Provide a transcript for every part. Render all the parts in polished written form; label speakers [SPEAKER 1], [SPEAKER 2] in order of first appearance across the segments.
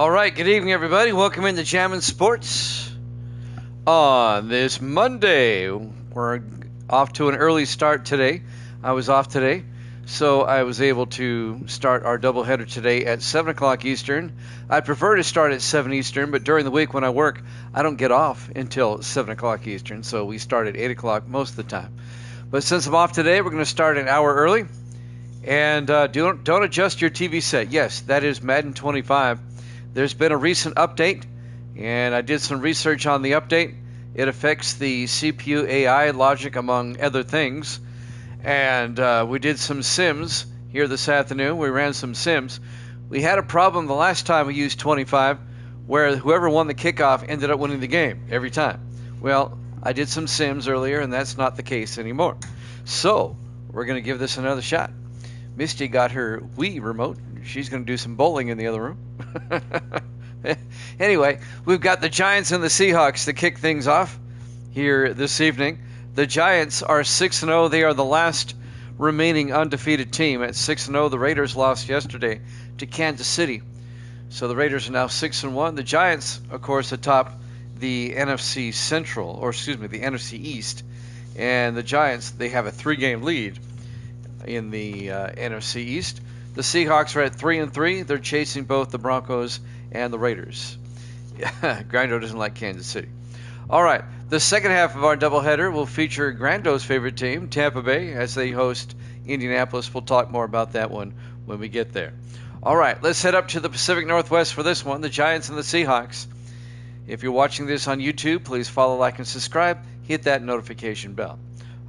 [SPEAKER 1] All right, good evening, everybody. Welcome into Jammin' Sports on this Monday. We're off to an early start today. I was off today, so I was able to start our doubleheader today at 7 o'clock Eastern. I'd prefer to start at 7 Eastern, but during the week when I work, I don't get off until 7 o'clock Eastern, so we start at 8 o'clock most of the time. But since I'm off today, we're going to start an hour early. And don't adjust your TV set. Yes, that is Madden 25. There's been a recent update, and I did some research on the update. It affects the CPU AI logic, among other things. And we did some sims here this afternoon. We ran some sims. We had a problem the last time we used 25, where whoever won the kickoff ended up winning the game every time. Well, I did some sims earlier, and that's not the case anymore. So we're going to give this another shot. Misty got her Wii remote. She's going to do some bowling in the other room. Anyway, we've got the Giants and the Seahawks to kick things off here this evening. The Giants are 6-0. They are the last remaining undefeated team at 6-0. The Raiders lost yesterday to Kansas City. So the Raiders are now 6-1. The Giants, of course, atop the NFC Central, or excuse me, the NFC East. And the Giants, they have a 3-game lead in the NFC East. The Seahawks are at 3-3. They're chasing both the Broncos and the Raiders. Grando doesn't like Kansas City. All right, the second half of our doubleheader will feature Grando's favorite team, Tampa Bay, as they host Indianapolis. We'll talk more about that one when we get there. All right, let's head up to the Pacific Northwest for this one, the Giants and the Seahawks. If you're watching this on YouTube, please follow, like, and subscribe. Hit that notification bell.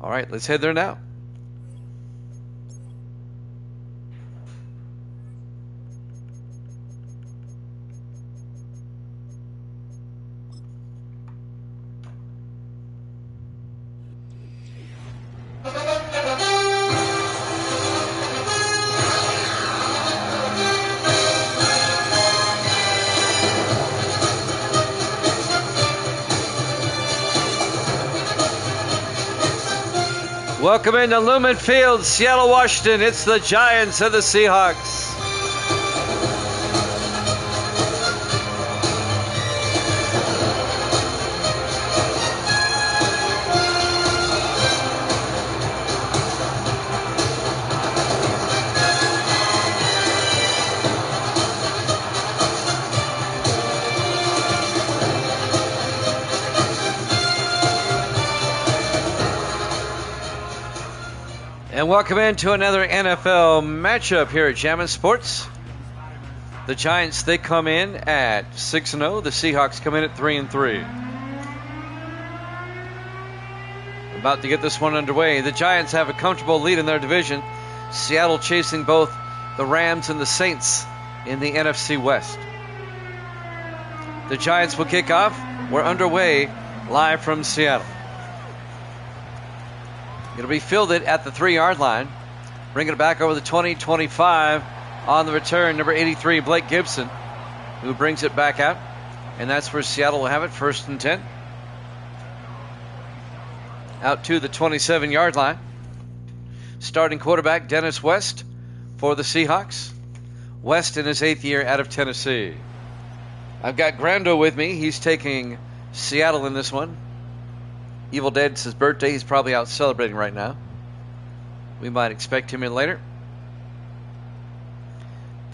[SPEAKER 1] All right, let's head there now. Welcome into Lumen Field, Seattle, Washington. It's the Giants and the Seahawks. And welcome into another NFL matchup here at Jammin' Sports. The Giants, they come in at 6-0. The Seahawks come in at 3-3. About to get this one underway. The Giants have a comfortable lead in their division. Seattle chasing both the Rams and the Saints in the NFC West. The Giants will kick off. We're underway live from Seattle. It'll be fielded at the 3-yard line. Bringing it back over the 20-25 on the return, number 83, Blake Gibson, who brings it back out. And that's where Seattle will have it, 1st and 10. Out to the 27-yard line. Starting quarterback, Dennis West for the Seahawks. West in his 8th year out of Tennessee. I've got Grando with me. He's taking Seattle in this one. Evil Dead's his birthday. He's probably out celebrating right now. We might expect him in later.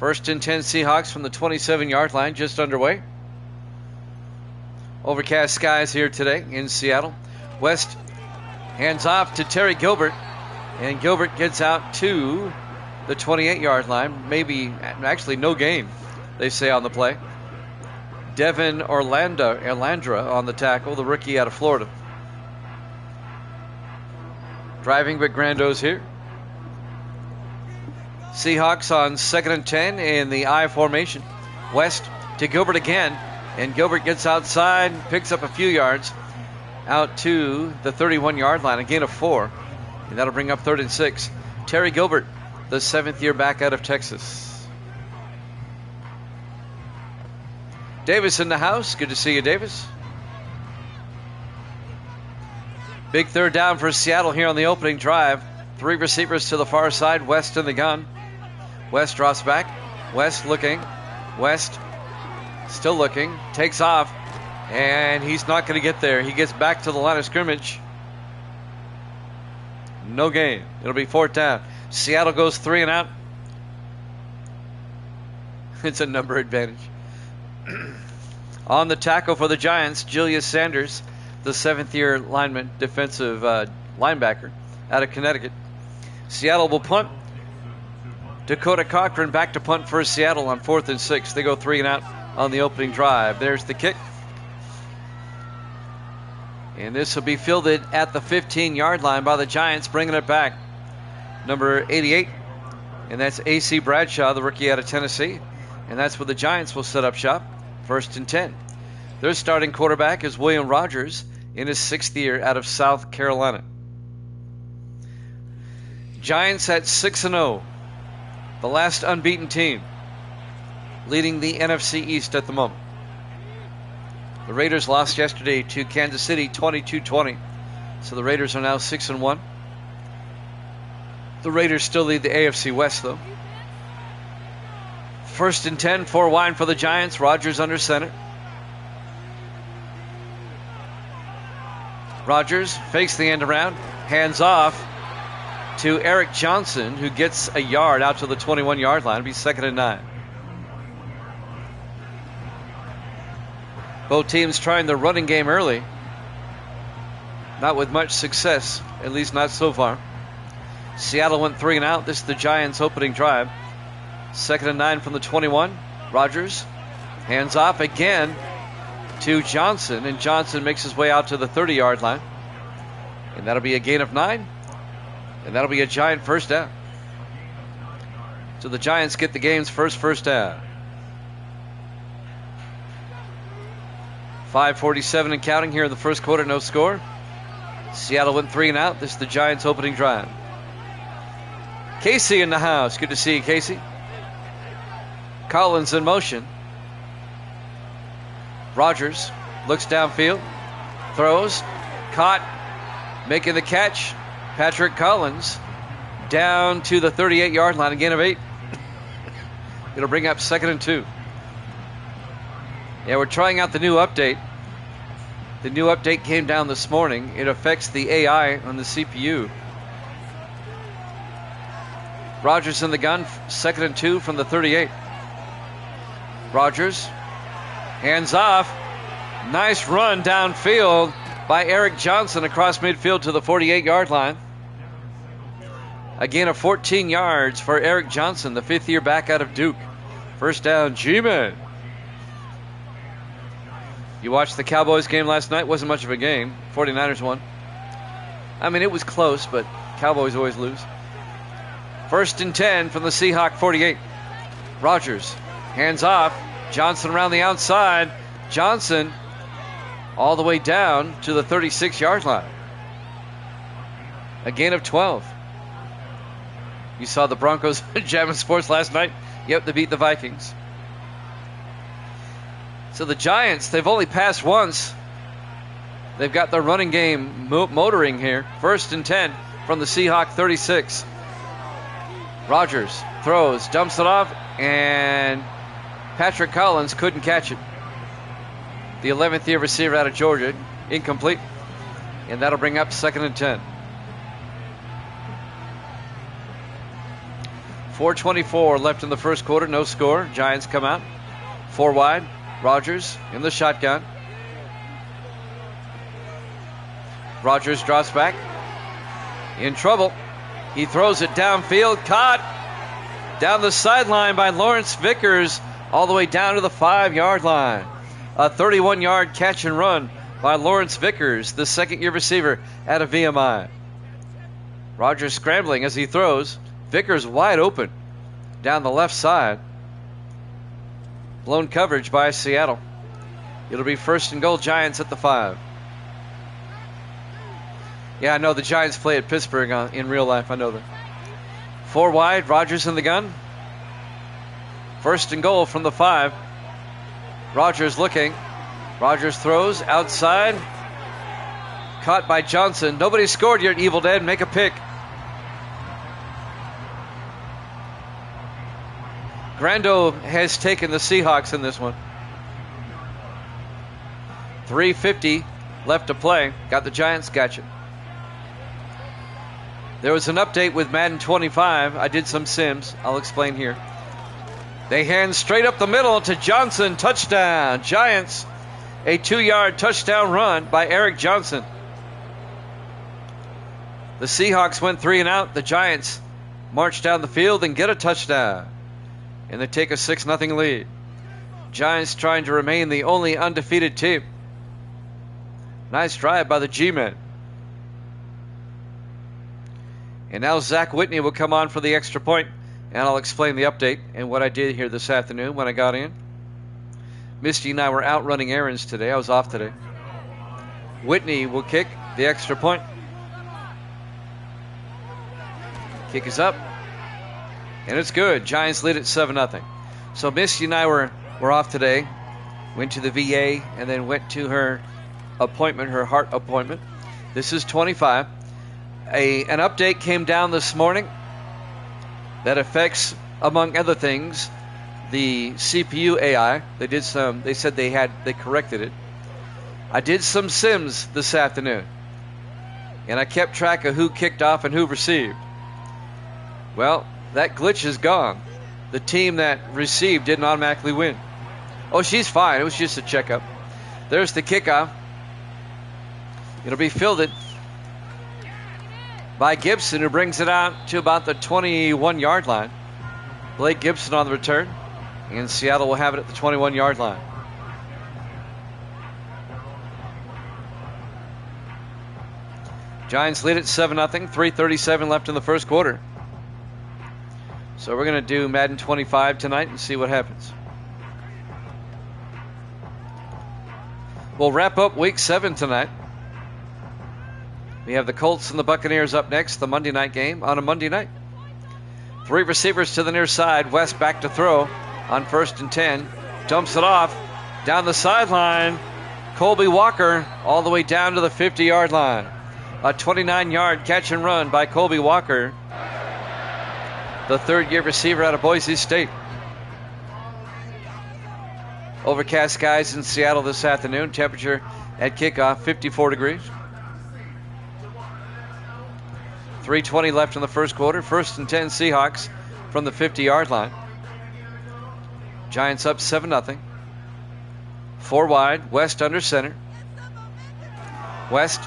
[SPEAKER 1] 1st and 10 Seahawks from the 27-yard line, just underway. Overcast skies here today in Seattle. West hands off to Terry Gilbert, and Gilbert gets out to the 28-yard line. Maybe, actually no gain, they say on the play. Devin Orlandra on the tackle, the rookie out of Florida. Driving, but Grando's here. Seahawks on 2nd and 10 in the I formation. West to Gilbert again, and Gilbert gets outside, picks up a few yards, out to the 31-yard line, a gain of 4, and that'll bring up 3rd and 6. Terry Gilbert, the 7th year back out of Texas. Davis in the house. Good to see you, Davis. Big 3rd down for Seattle here on the opening drive. 3 receivers to the far side. West in the gun. West drops back. West looking. West Still looking. Takes off. And he's not going to get there. He gets back to the line of scrimmage. No gain. It'll be 4th down. Seattle goes 3 and out. It's a number advantage. On the tackle for the Giants, Julius Sanders, the 7th-year lineman, defensive linebacker out of Connecticut. Seattle will punt. Dakota Cochran back to punt for Seattle on 4th and 6. They go 3 and out on the opening drive. There's the kick. And this will be fielded at the 15-yard line by the Giants, bringing it back. Number 88, and that's A.C. Bradshaw, the rookie out of Tennessee. And that's where the Giants will set up shop, 1st and 10. Their starting quarterback is William Rogers in his 6th year out of South Carolina. Giants at 6-0, the last unbeaten team, leading the NFC East at the moment. The Raiders lost yesterday to Kansas City 22-20. So the Raiders are now 6-1. The Raiders still lead the AFC West, though. 1st and 10, 4 wide for the Giants. Rodgers under center. Rodgers fakes the end around. Hands off to Eric Johnson, who gets a yard out to the 21-yard line. It'll be 2nd and 9. Both teams trying the running game early. Not with much success, at least not so far. Seattle went 3 and out. This is the Giants' opening drive. 2nd and 9 from the 21. Rodgers hands off again to Johnson, and Johnson makes his way out to the 30-yard line. And that'll be a gain of 9, and that'll be a Giant 1st down. So the Giants get the game's first down. 5:47 and counting here in the first quarter, no score. Seattle went 3 and out. This is the Giants' opening drive. Casey in the house. Good to see you, Casey. Collins in motion. Rodgers looks downfield. Throws. Caught. Making the catch. Patrick Collins down to the 38-yard line. A gain of 8. It'll bring up 2nd and 2. Yeah, we're trying out the new update. The new update came down this morning. It affects the AI on the CPU. Rodgers in the gun, 2nd and 2 from the 38. Rodgers, hands off. Nice run downfield by Eric Johnson across midfield to the 48-yard line. A gain of 14 yards for Eric Johnson, the 5th-year back out of Duke. 1st down, G-Man. You watched the Cowboys game last night. Wasn't much of a game. 49ers won. I mean, it was close, but Cowboys always lose. 1st and 10 from the Seahawk 48. Rodgers, hands off. Johnson around the outside. Johnson all the way down to the 36-yard line. A gain of 12. You saw the Broncos Jammin' Sports last night? Yep, they beat the Vikings. So the Giants, they've only passed once. They've got their running game motoring here. 1st and 10 from the Seahawk 36. Rodgers throws, dumps it off, and Patrick Collins couldn't catch it. The 11th-year receiver out of Georgia, incomplete. And that'll bring up 2nd and 10. 4:24 left in the first quarter, no score. Giants come out. 4 wide. Rodgers in the shotgun. Rodgers drops back. In trouble. He throws it downfield. Caught down the sideline by Lawrence Vickers all the way down to the 5-yard line. A 31-yard catch and run by Lawrence Vickers, the 2nd-year receiver out of VMI. Rodgers scrambling as he throws. Vickers wide open down the left side. Blown coverage by Seattle. It'll be 1st and goal, Giants at the 5. Yeah, I know the Giants play at Pittsburgh in real life. I know that. 4 wide, Rodgers in the gun. 1st and goal from the 5. Rodgers looking. Rodgers throws outside. Caught by Johnson. Nobody scored yet, Evil Dead. Make a pick. Grando has taken the Seahawks in this one. 3:50 left to play. Got the Giants, gotcha. There was an update with Madden 25. I did some sims. I'll explain here. They hand straight up the middle to Johnson. Touchdown. Giants. A 2-yard touchdown run by Eric Johnson. The Seahawks went 3 and out. The Giants march down the field and get a touchdown. And they take a 6-0 lead. Giants trying to remain the only undefeated team. Nice drive by the G-men. And now Zach Whitney will come on for the extra point, and I'll explain the update and what I did here this afternoon when I got in. Misty and I were out running errands today. I was off today. Whitney will kick the extra point. Kick is up. And it's good. Giants lead at 7-0. So Misty and I were off today. Went to the VA and then went to her appointment, her heart appointment. This is 25. An update came down this morning that affects, among other things, the CPU AI. They said they corrected it. I did some sims this afternoon, and I kept track of who kicked off and who received. Well, that glitch is gone. The team that received didn't automatically win. Oh, she's fine. It was just a checkup. There's the kickoff. It'll be fielded by Gibson, who brings it out to about the 21-yard line. Blake Gibson on the return, and Seattle will have it at the 21-yard line. Giants lead at 7-0, 3:37 left in the first quarter. So we're going to do Madden 25 tonight and see what happens. We'll wrap up Week 7 tonight. We have the Colts and the Buccaneers up next, the Monday night game on a Monday night. 3 receivers to the near side. West back to throw on 1st and 10. Dumps it off down the sideline. Colby Walker all the way down to the 50-yard line. A 29-yard catch and run by Colby Walker, the third-year receiver out of Boise State. Overcast skies in Seattle this afternoon. Temperature at kickoff, 54 degrees. 3:20 left in the first quarter. 1st and 10 Seahawks from the 50-yard line. Giants up 7-0. 4 wide. West under center. West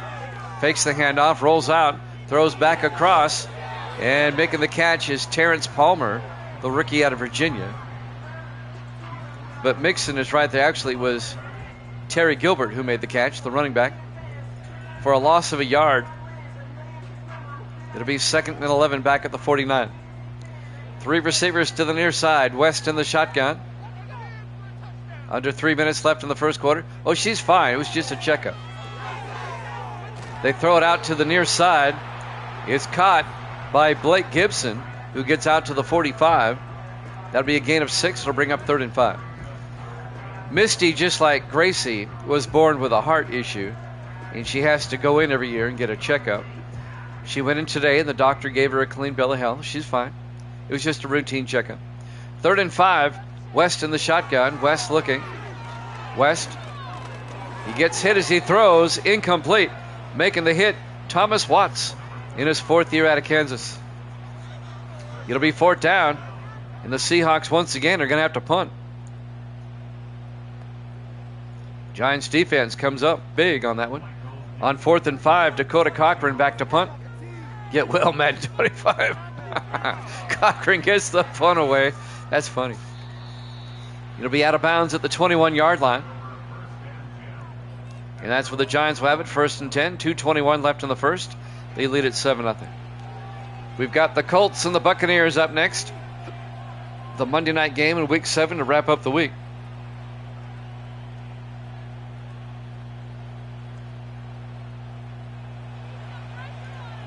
[SPEAKER 1] fakes the handoff, rolls out, throws back across, and making the catch is Terrence Palmer, the rookie out of Virginia. But Mixon is right there. Actually, it was Terry Gilbert who made the catch, the running back, for a loss of a yard. It'll be 2nd and 11 back at the 49. 3 receivers to the near side. West in the shotgun. Under 3 minutes left in the first quarter. Oh, she's fine. It was just a checkup. They throw it out to the near side. It's caught by Blake Gibson, who gets out to the 45. That'll be a gain of 6. It'll bring up 3rd and 5. Misty, just like Gracie, was born with a heart issue, and she has to go in every year and get a checkup. She went in today, and the doctor gave her a clean bill of health. She's fine. It was just a routine checkup. 3rd and 5. West in the shotgun. West looking. West. He gets hit as he throws. Incomplete. Making the hit, Thomas Watts, in his 4th year out of Kansas. It'll be 4th down, and the Seahawks once again are going to have to punt. Giants defense comes up big on that one. On 4th and 5, Dakota Cochran back to punt. Get well, Madden 25. Cochran gets the punt away. That's funny. It'll be out of bounds at the 21-yard line. And that's where the Giants will have it. 1st and 10. 2:21 left in the first. They lead at 7-0. We've got the Colts and the Buccaneers up next. The Monday night game in Week 7 to wrap up the week.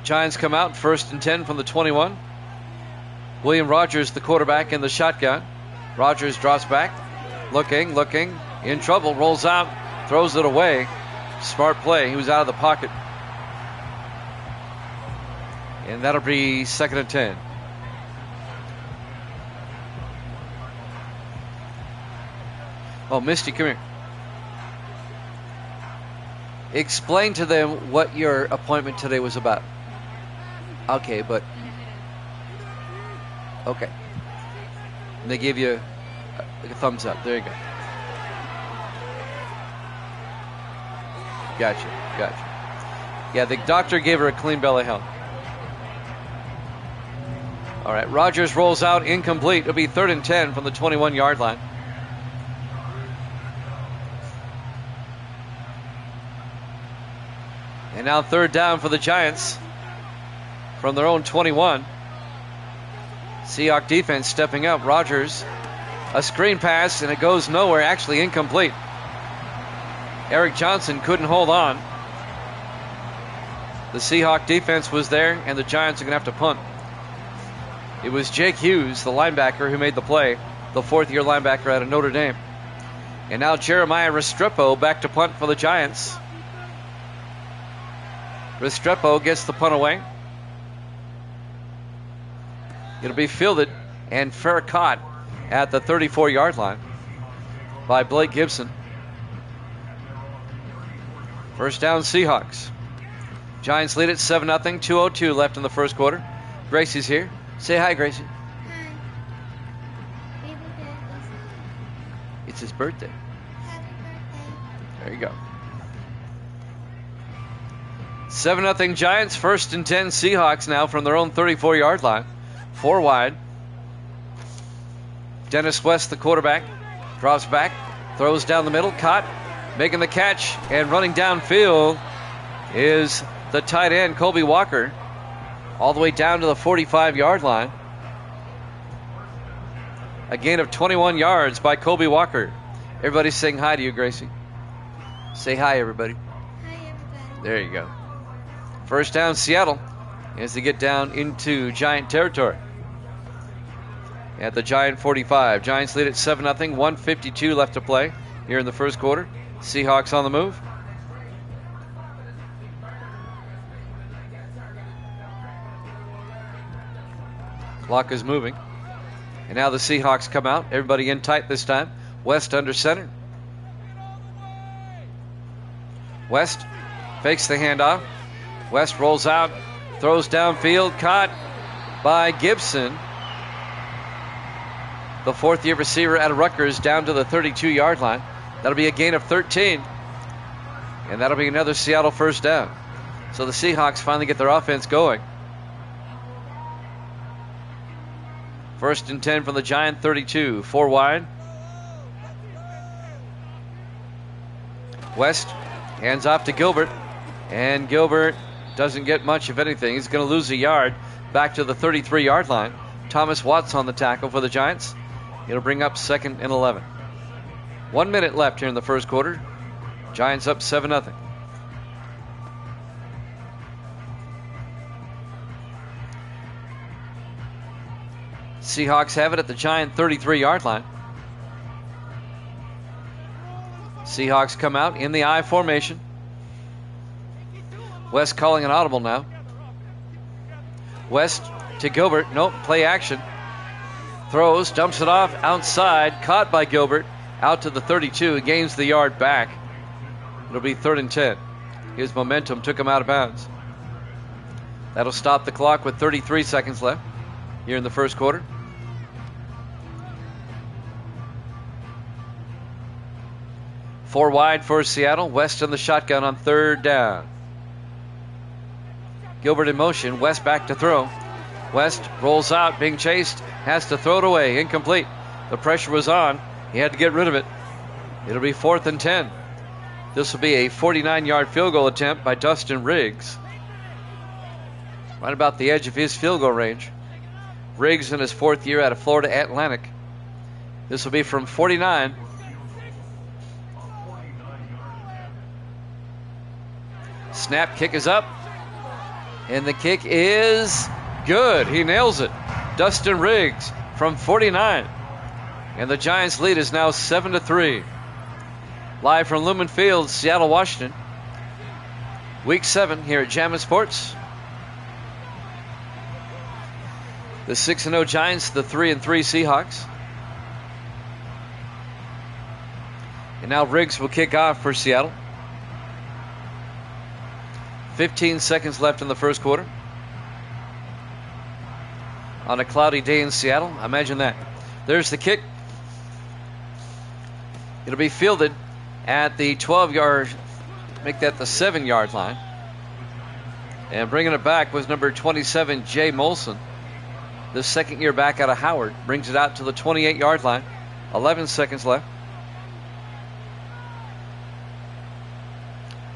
[SPEAKER 1] Giants come out. 1st and 10 from the 21. William Rogers, the quarterback, in the shotgun. Rogers drops back. Looking. In trouble. Rolls out. Throws it away. Smart play. He was out of the pocket. And that'll be 2nd and 10. Oh, Misty, come here. Explain to them what your appointment today was about. Okay, but... Okay. And they gave you a thumbs up. There you go. Gotcha. Yeah, the doctor gave her a clean bill of health. All right, Rogers rolls out, incomplete. It'll be 3rd and 10 from the 21-yard line. And now 3rd down for the Giants from their own 21. Seahawk defense stepping up. Rogers, a screen pass, and it goes nowhere. Actually incomplete. Eric Johnson couldn't hold on. The Seahawk defense was there, and the Giants are going to have to punt. It was Jake Hughes, the linebacker, who made the play, the 4th-year linebacker out of Notre Dame. And now Jeremiah Restrepo back to punt for the Giants. Restrepo gets the punt away. It'll be fielded and fair caught at the 34-yard line by Blake Gibson. 1st down, Seahawks. Giants lead it 7-0, 2:02 left in the first quarter. Gracie's here. Say hi, Gracie.
[SPEAKER 2] Hi. Baby birthday.
[SPEAKER 1] It's his birthday.
[SPEAKER 2] Happy birthday.
[SPEAKER 1] There you go. 7-0 Giants, 1st and 10 Seahawks now from their own 34-yard line. 4 wide. Dennis West, the quarterback, drops back, throws down the middle, caught, making the catch, and running downfield is the tight end, Colby Walker, all the way down to the 45-yard line. A gain of 21 yards by Colby Walker. Everybody's saying hi to you, Gracie. Say hi, everybody.
[SPEAKER 2] Hi, everybody.
[SPEAKER 1] There you go. 1st down, Seattle, as they get down into Giant territory. At the Giant 45. Giants lead at 7-0, 1:52 left to play here in the first quarter. Seahawks on the move. Clock is moving. And now the Seahawks come out. Everybody in tight this time. West under center. West fakes the handoff. West rolls out, throws downfield, caught by Gibson. The 4th-year receiver out of Rutgers down to the 32-yard line. That'll be a gain of 13. And that'll be another Seattle 1st down. So the Seahawks finally get their offense going. 1st and 10 from the Giant 32. 4 wide. West hands off to Gilbert. And Gilbert doesn't get much of anything. He's going to lose a yard back to the 33-yard line. Thomas Watts on the tackle for the Giants. It'll bring up 2nd and 11. 1 minute left here in the first quarter. Giants up 7-0. Seahawks have it at the Giant 33-yard line. Seahawks come out in the I formation. West calling an audible now. West to Gilbert. Nope, play action. Throws, dumps it off outside. Caught by Gilbert. Out to the 32. He gains the yard back. It'll be 3rd and 10. His momentum took him out of bounds. That'll stop the clock with 33 seconds left here in the first quarter. Four wide for Seattle. West in the shotgun on 3rd down. Gilbert in motion. West back to throw. West rolls out, being chased, has to throw it away. Incomplete. The pressure was on. He had to get rid of it. It'll be 4th and 10. This will be a 49-yard field goal attempt by Dustin Riggs. Right about the edge of his field goal range. Riggs in his 4th year out of Florida Atlantic. This will be from 49. Snap, kick is up. And the kick is good. He nails it. Dustin Riggs from 49. And the Giants' lead is now 7-3. Live from Lumen Field, Seattle, Washington. Week 7 here at Jammin' Sports. The 6-0 Giants, the 3-3 Seahawks. And now Riggs will kick off for Seattle. 15 seconds left in the first quarter. On a cloudy day in Seattle, imagine that. There's the kick. It'll be fielded at the 12-yard, make that the 7-yard line. And bringing it back was number 27, Jay Molson. The second year back out of Howard. Brings it out to the 28-yard line. 11 seconds left.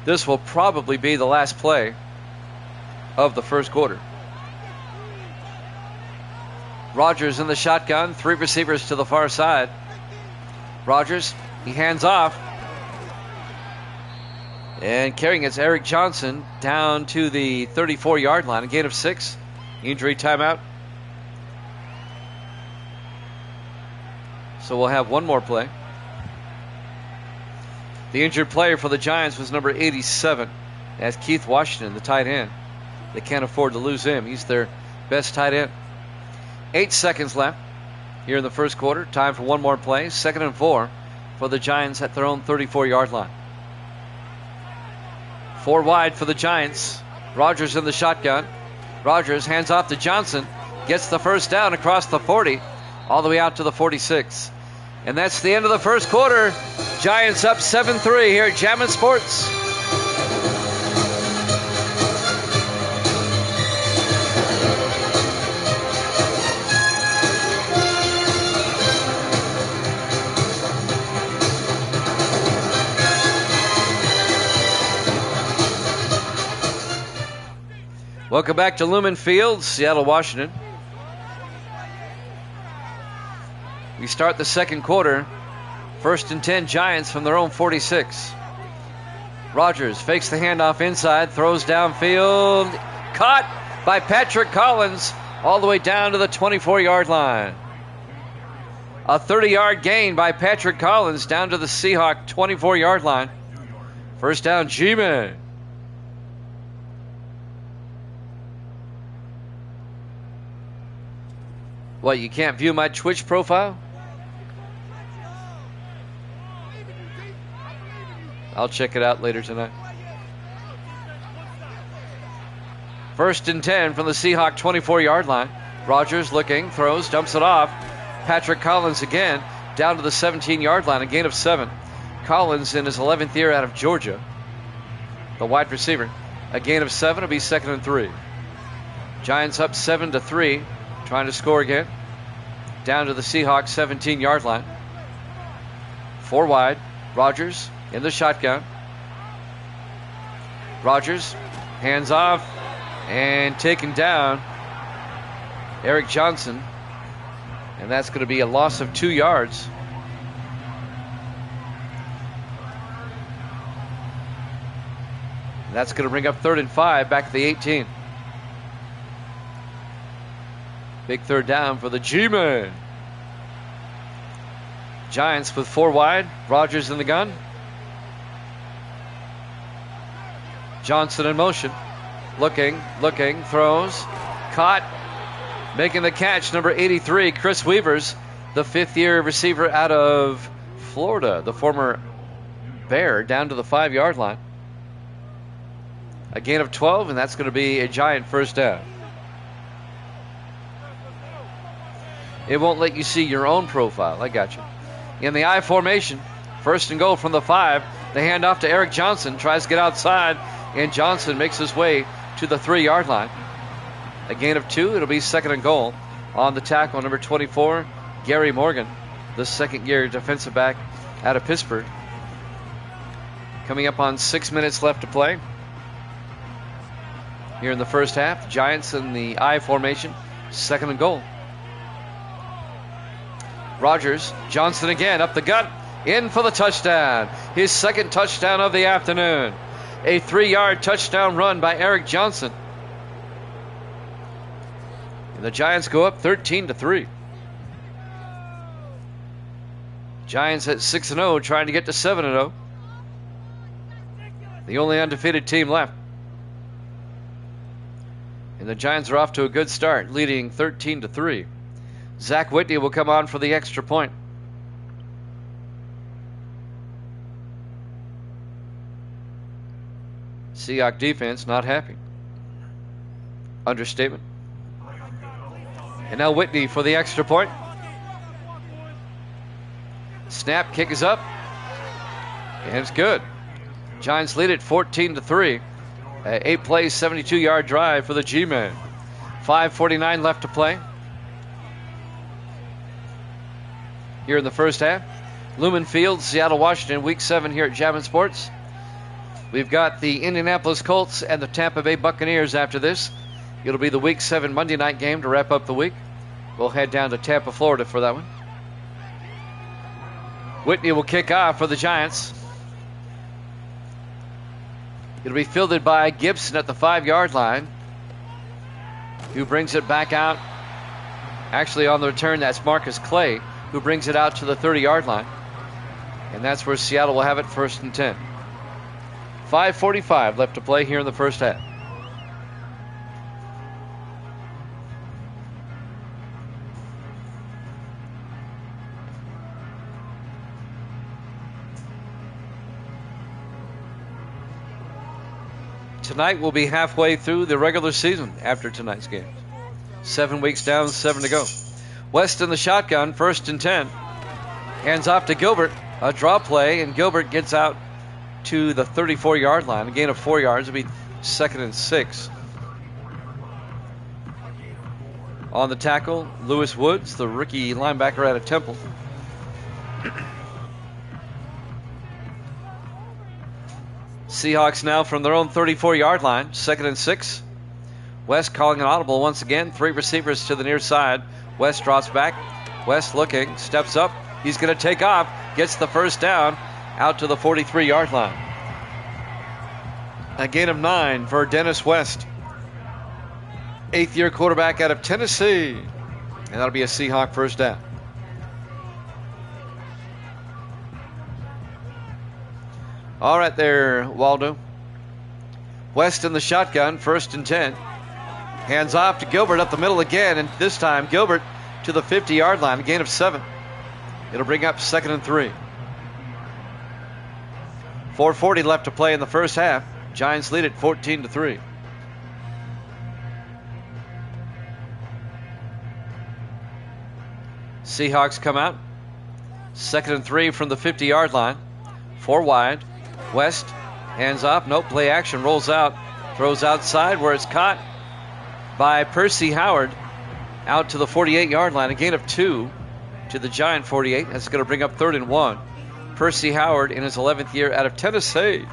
[SPEAKER 1] This will probably be the last play of the first quarter. Rogers in the shotgun. 3 receivers to the far side. Rogers, he hands off. And carrying it's Eric Johnson down to the 34-yard line. A gain of 6. Injury timeout. So we'll have one more play. The injured player for the Giants was number 87. That's Keith Washington, the tight end. They can't afford to lose him. He's their best tight end. 8 seconds left here in the first quarter. Time for one more play. 2nd and 4 for the Giants at their own 34-yard line. 4 wide for the Giants. Rogers in the shotgun. Rogers hands off to Johnson. Gets the first down across the 40. All the way out to the 46. And that's the end of the first quarter. Giants up 7-3 here at Jammin' Sports. Welcome back to Lumen Field, Seattle, Washington. We start the second quarter. 1st and 10 Giants from their own 46. Rogers fakes the handoff inside, throws downfield. Caught by Patrick Collins all the way down to the 24-yard line. A 30-yard gain by Patrick Collins down to the Seahawk 24-yard line. First down, G-Man. What, you can't view my Twitch profile? I'll check it out later tonight. 1st and 10 from the Seahawk 24-yard line. Rogers looking, throws, dumps it off. Patrick Collins again down to the 17-yard line, a gain of 7. Collins in his 11th year out of Georgia. The wide receiver. A gain of 7, it'll be 2nd and 3. Giants up 7-3, trying to score again. Down to the Seahawks 17-yard line. 4 wide. Rogers in the shotgun. Rogers, hands off, and taken down. Eric Johnson. And that's going to be a loss of 2 yards. And that's going to bring up 3rd and 5 back at the 18. Big third down for the G-Man. Giants with 4 wide. Rogers in the gun. Johnson in motion. Looking, throws. Caught. Making the catch, number 83, Chris Weavers, the 5th-year receiver out of Florida, the former Bear, down to the 5-yard line. A gain of 12, and that's going to be a Giant first down. It won't let you see your own profile. I got you. In the I formation, 1st and goal from the 5. The handoff to Eric Johnson. Tries to get outside, and Johnson makes his way to the 3-yard line. A gain of 2. It'll be 2nd and goal on the tackle, number 24, Gary Morgan, the 2nd-year defensive back out of Pittsburgh. Coming up on 6 minutes left to play here in the first half. Giants in the I formation. 2nd and goal. Rogers, Johnson again, up the gut, in for the touchdown. His 2nd touchdown of the afternoon. A 3-yard touchdown run by Eric Johnson. And the Giants go up 13-3. Giants at 6-0, trying to get to 7-0. The only undefeated team left. And the Giants are off to a good start, leading 13-3. Zach Whitney will come on for the extra point. Seahawk defense not happy. Understatement. And now Whitney for the extra point. Snap, kick is up. And it's good. Giants lead it 14-3. 8 plays, 72-yard drive for the G-Men. 5:49 left to play here in the first half. Lumen Field, Seattle, Washington, Week 7 here at Jammin' Sports. We've got the Indianapolis Colts and the Tampa Bay Buccaneers after this. It'll be the Week 7 Monday night game to wrap up the week. We'll head down to Tampa, Florida for that one. Whitney will kick off for the Giants. It'll be fielded by Gibson at the 5-yard line, who brings it back out. Actually, on the return, that's Marcus Clay, who brings it out to the 30-yard line. And that's where Seattle will have it, 1st and 10. 5:45 left to play here in the first half. Tonight we'll be halfway through the regular season after tonight's game. 7 weeks down, 7 to go. West in the shotgun, 1st and 10. Hands off to Gilbert. A draw play, and Gilbert gets out to the 34-yard line. A gain of 4 yards. It'll be 2nd and 6. On the tackle, Lewis Woods, the rookie linebacker out of Temple. Seahawks now from their own 34-yard line, 2nd and 6. West calling an audible once again. 3 receivers to the near side. West drops back. West looking, steps up. He's going to take off, gets the first down, out to the 43-yard line. A gain of 9 for Dennis West. 8th-year quarterback out of Tennessee. And that'll be a Seahawk first down. All right there, Waldo. West in the shotgun, 1st and 10. Hands off to Gilbert up the middle again, and this time Gilbert to the 50-yard line, a gain of 7. It'll bring up 2nd and 3. 4:40 left to play in the first half. Giants lead it 14-3. Seahawks come out. 2nd and 3 from the 50-yard line. 4 wide. West, hands off. Nope, play action. Rolls out. Throws outside where it's caught by Percy Howard. Out to the 48-yard line. A gain of 2 to the Giant 48. That's going to bring up 3rd and 1. Percy Howard in his 11th year out of Tennessee.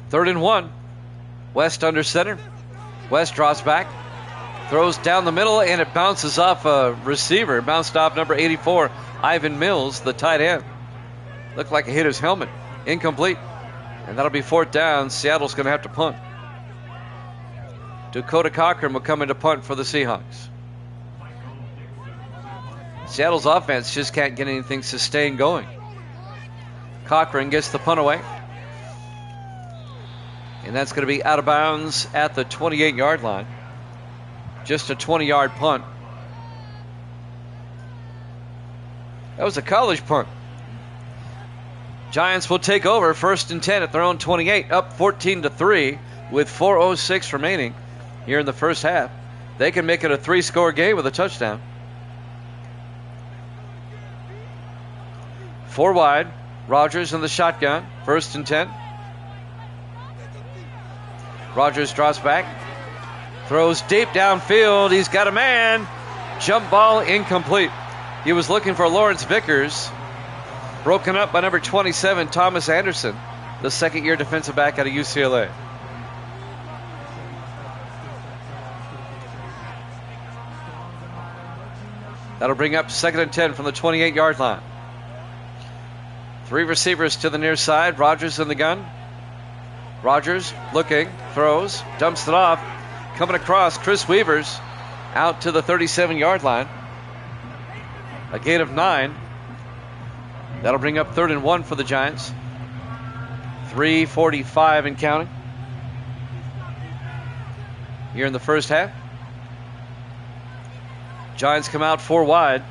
[SPEAKER 1] Third and 1. West under center. West draws back. Throws down the middle, and it bounces off a receiver. Bounced off number 84, Ivan Mills, the tight end. Looked like it hit his helmet. Incomplete. And that'll be 4th down. Seattle's going to have to punt. Dakota Cochran will come into punt for the Seahawks. Seattle's offense just can't get anything sustained going. Cochran gets the punt away. And that's going to be out of bounds at the 28-yard line. Just a 20-yard punt. That was a college punt. Giants will take over 1st and 10 at their own 28, up 14-3 with 4:06 remaining here in the first half. They can make it a 3-score game with a touchdown. 4 wide. Rogers in the shotgun. 1st and 10. Rogers drops back. Throws deep downfield. He's got a man. Jump ball incomplete. He was looking for Lawrence Vickers. Broken up by number 27, Thomas Anderson, the 2nd-year defensive back out of UCLA. That'll bring up 2nd and 10 from the 28-yard line. 3 receivers to the near side. Rogers in the gun. Rogers looking, throws, dumps it off. Coming across, Chris Weavers out to the 37-yard line. A gain of 9. That'll bring up 3rd and 1 for the Giants. 3:45 and counting here in the first half. Giants come out 4 wide.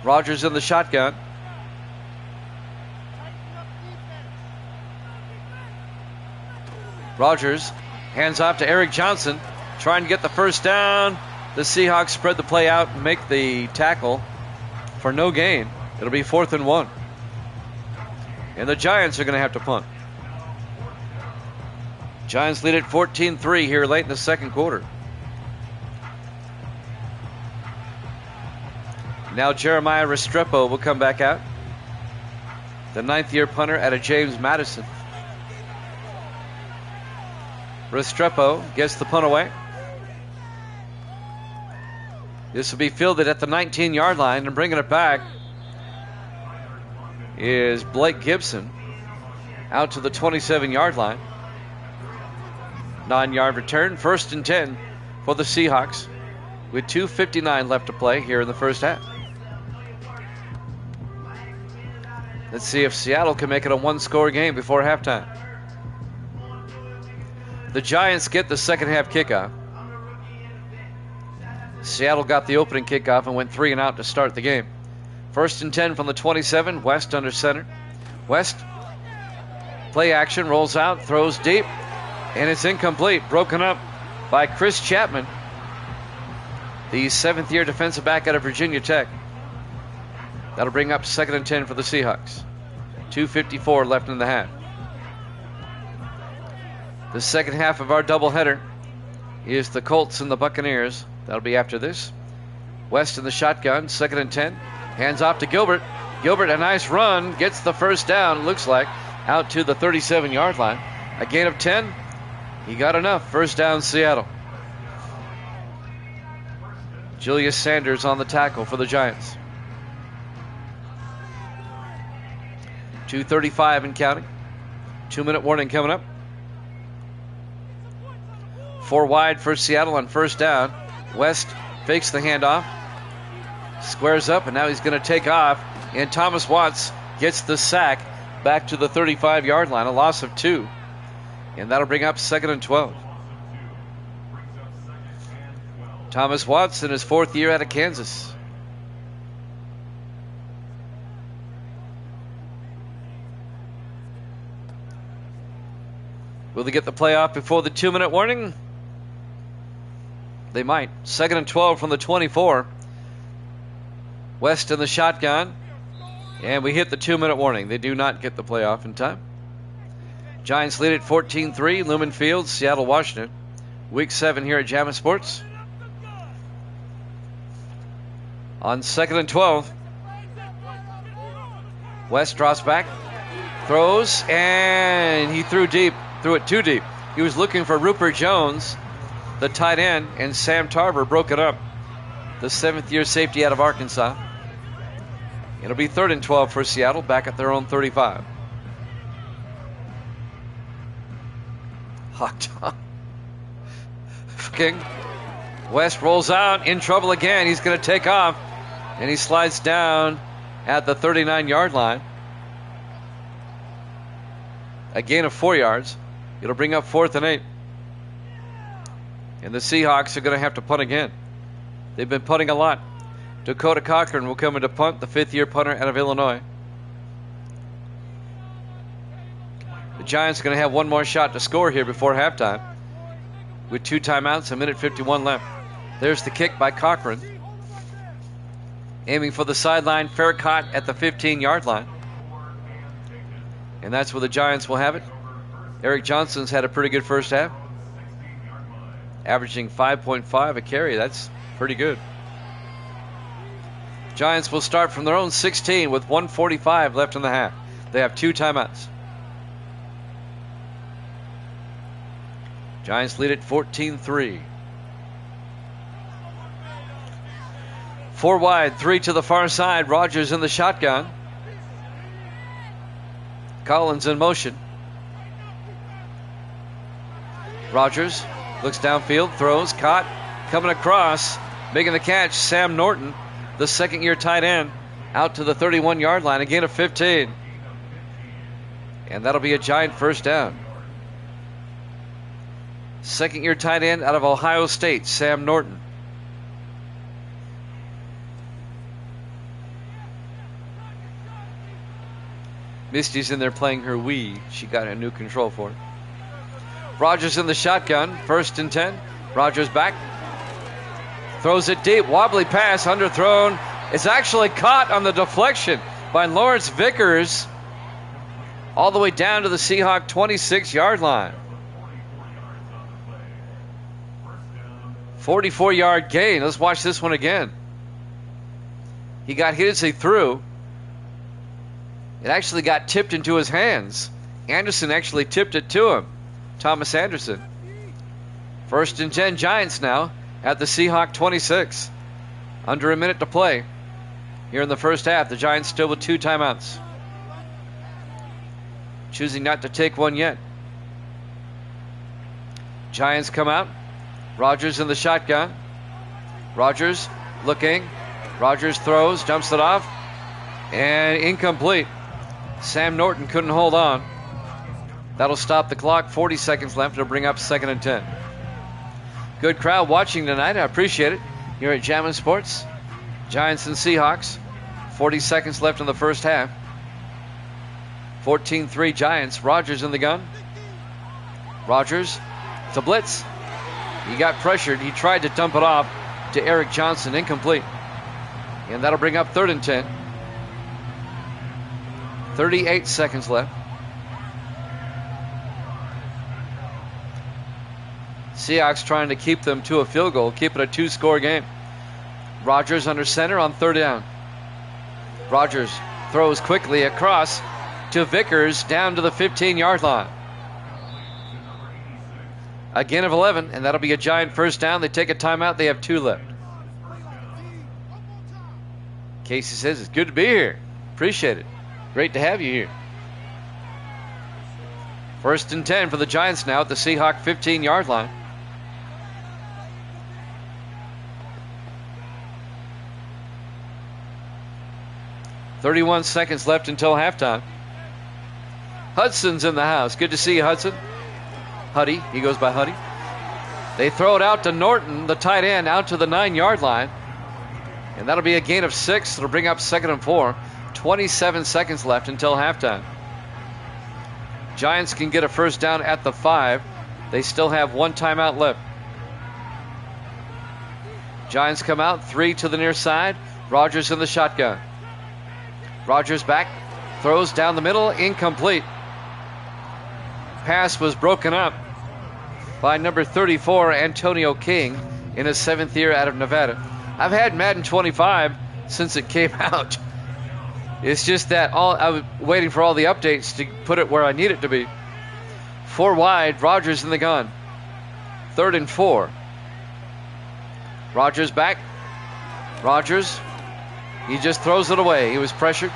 [SPEAKER 1] Rogers in the shotgun. Rogers hands off to Eric Johnson, trying to get the first down. The Seahawks spread the play out and make the tackle for no gain. It'll be 4th and 1. And the Giants are going to have to punt. Giants lead at 14-3 here late in the second quarter. Now Jeremiah Restrepo will come back out. The 9th-year punter out of James Madison. Restrepo gets the punt away. This will be fielded at the 19-yard line, and bringing it back is Blake Gibson out to the 27-yard line. 9-yard return, 1st and 10 for the Seahawks with 2:59 left to play here in the first half. Let's see if Seattle can make it a one-score game before halftime. The Giants get the second half kickoff. Seattle got the opening kickoff and went 3 and out to start the game. 1st and 10 from the 27, West under center. West, play action, rolls out, throws deep, and it's incomplete. Broken up by Chris Chapman, the 7th-year defensive back out of Virginia Tech. That'll bring up 2nd and 10 for the Seahawks. 2:54 left in the half. The second half of our doubleheader is the Colts and the Buccaneers. That'll be after this. West in the shotgun, 2nd and 10. Hands off to Gilbert. Gilbert, a nice run, gets the first down, looks like, out to the 37-yard line. A gain of 10. He got enough. First down, Seattle. Julius Sanders on the tackle for the Giants. 2:35 and counting. 2-minute warning coming up. 4 wide for Seattle on first down. West fakes the handoff, squares up, and now he's going to take off. And Thomas Watts gets the sack back to the 35-yard line, a loss of 2. And that'll bring up 2nd and 12. Thomas Watts in his 4th year out of Kansas. Will they get the play off before the 2-minute warning? They might. 2nd and 12 from the 24. West in the shotgun. And we hit the 2-minute warning. They do not get the play off in time. Giants lead at 14-3. Lumen Field, Seattle, Washington. Week 7 here at Jammin' Sports. On 2nd and 12. West draws back. Throws. And he threw deep. Threw it too deep. He was looking for Rupert Jones, the tight end, and Sam Tarver broke it up. The 7th-year safety out of Arkansas. It'll be 3rd and 12 for Seattle, back at their own 35. Hawk Tom. King. West rolls out, in trouble again. He's going to take off, and he slides down at the 39-yard line. A gain of 4 yards. It'll bring up 4th and 8. And the Seahawks are going to have to punt again. They've been punting a lot. Dakota Cochran will come in to punt, the 5th-year punter out of Illinois. The Giants are going to have one more shot to score here before halftime. With 2 timeouts, 1:51 left. There's the kick by Cochran. Aiming for the sideline, fair caught at the 15-yard line. And that's where the Giants will have it. Eric Johnson's had a pretty good first half. Averaging 5.5 a carry. That's pretty good. Giants will start from their own 16 with 1:45 left in the half. They have 2 timeouts. Giants lead at 14-3. 4 wide, 3 to the far side. Rogers in the shotgun. Collins in motion. Rogers looks downfield, throws, caught, coming across, making the catch. Sam Norton, the 2nd-year tight end, out to the 31-yard line, a gain of 15. And that'll be a Giant first down. 2nd-year tight end out of Ohio State, Sam Norton. Misty's in there playing her Wii. She got a new control for it. Rogers in the shotgun. 1st and 10. Rogers back. Throws it deep. Wobbly pass. Underthrown. It's actually caught on the deflection by Lawrence Vickers. All the way down to the Seahawk 26-yard line. 44-yard gain. Let's watch this one again. He got hit as he threw. It actually got tipped into his hands. Anderson actually tipped it to him. Thomas Anderson. 1st and 10 Giants now at the Seahawk 26. Under a minute to play here in the first half. The Giants still with 2 timeouts. Choosing not to take one yet. Giants come out. Rogers in the shotgun. Rogers looking. Rogers throws, jumps it off, and incomplete. Sam Norton couldn't hold on. That'll stop the clock. 40 seconds left. It'll bring up 2nd and 10. Good crowd watching tonight. I appreciate it. Here at Jammin' Sports. Giants and Seahawks. 40 seconds left in the first half. 14-3 Giants. Rogers in the gun. Rogers. It's a blitz. He got pressured. He tried to dump it off to Eric Johnson. Incomplete. And that'll bring up 3rd and 10. 38 seconds left. Seahawks trying to keep them to a field goal, keep it a 2-score game. Rogers under center on 3rd down. Rogers throws quickly across to Vickers down to the 15-yard line. A gain of 11, and that'll be a Giant first down. They take a timeout. They have 2 left. Casey says, it's good to be here. Appreciate it. Great to have you here. 1st and 10 for the Giants now at the Seahawk 15-yard line. .31 seconds left until halftime. Hudson's in the house. Good to see you, Hudson. Huddy. He goes by Huddy. They throw it out to Norton, the tight end, out to the 9-yard line. And that'll be a gain of 6. It'll bring up 2nd and 4. 27 seconds left until halftime. Giants can get a first down at the 5. They still have 1 timeout left. Giants come out. 3 to the near side. Rogers in the shotgun. Rogers back. Throws down the middle. Incomplete. Pass was broken up by number 34, Antonio King, in his 7th year out of Nevada. I've had Madden 25 since it came out. It's just that I was waiting for all the updates to put it where I need it to be. 4 wide, Rogers in the gun. 3rd and 4. Rogers back. Rogers. He just throws it away. He was pressured.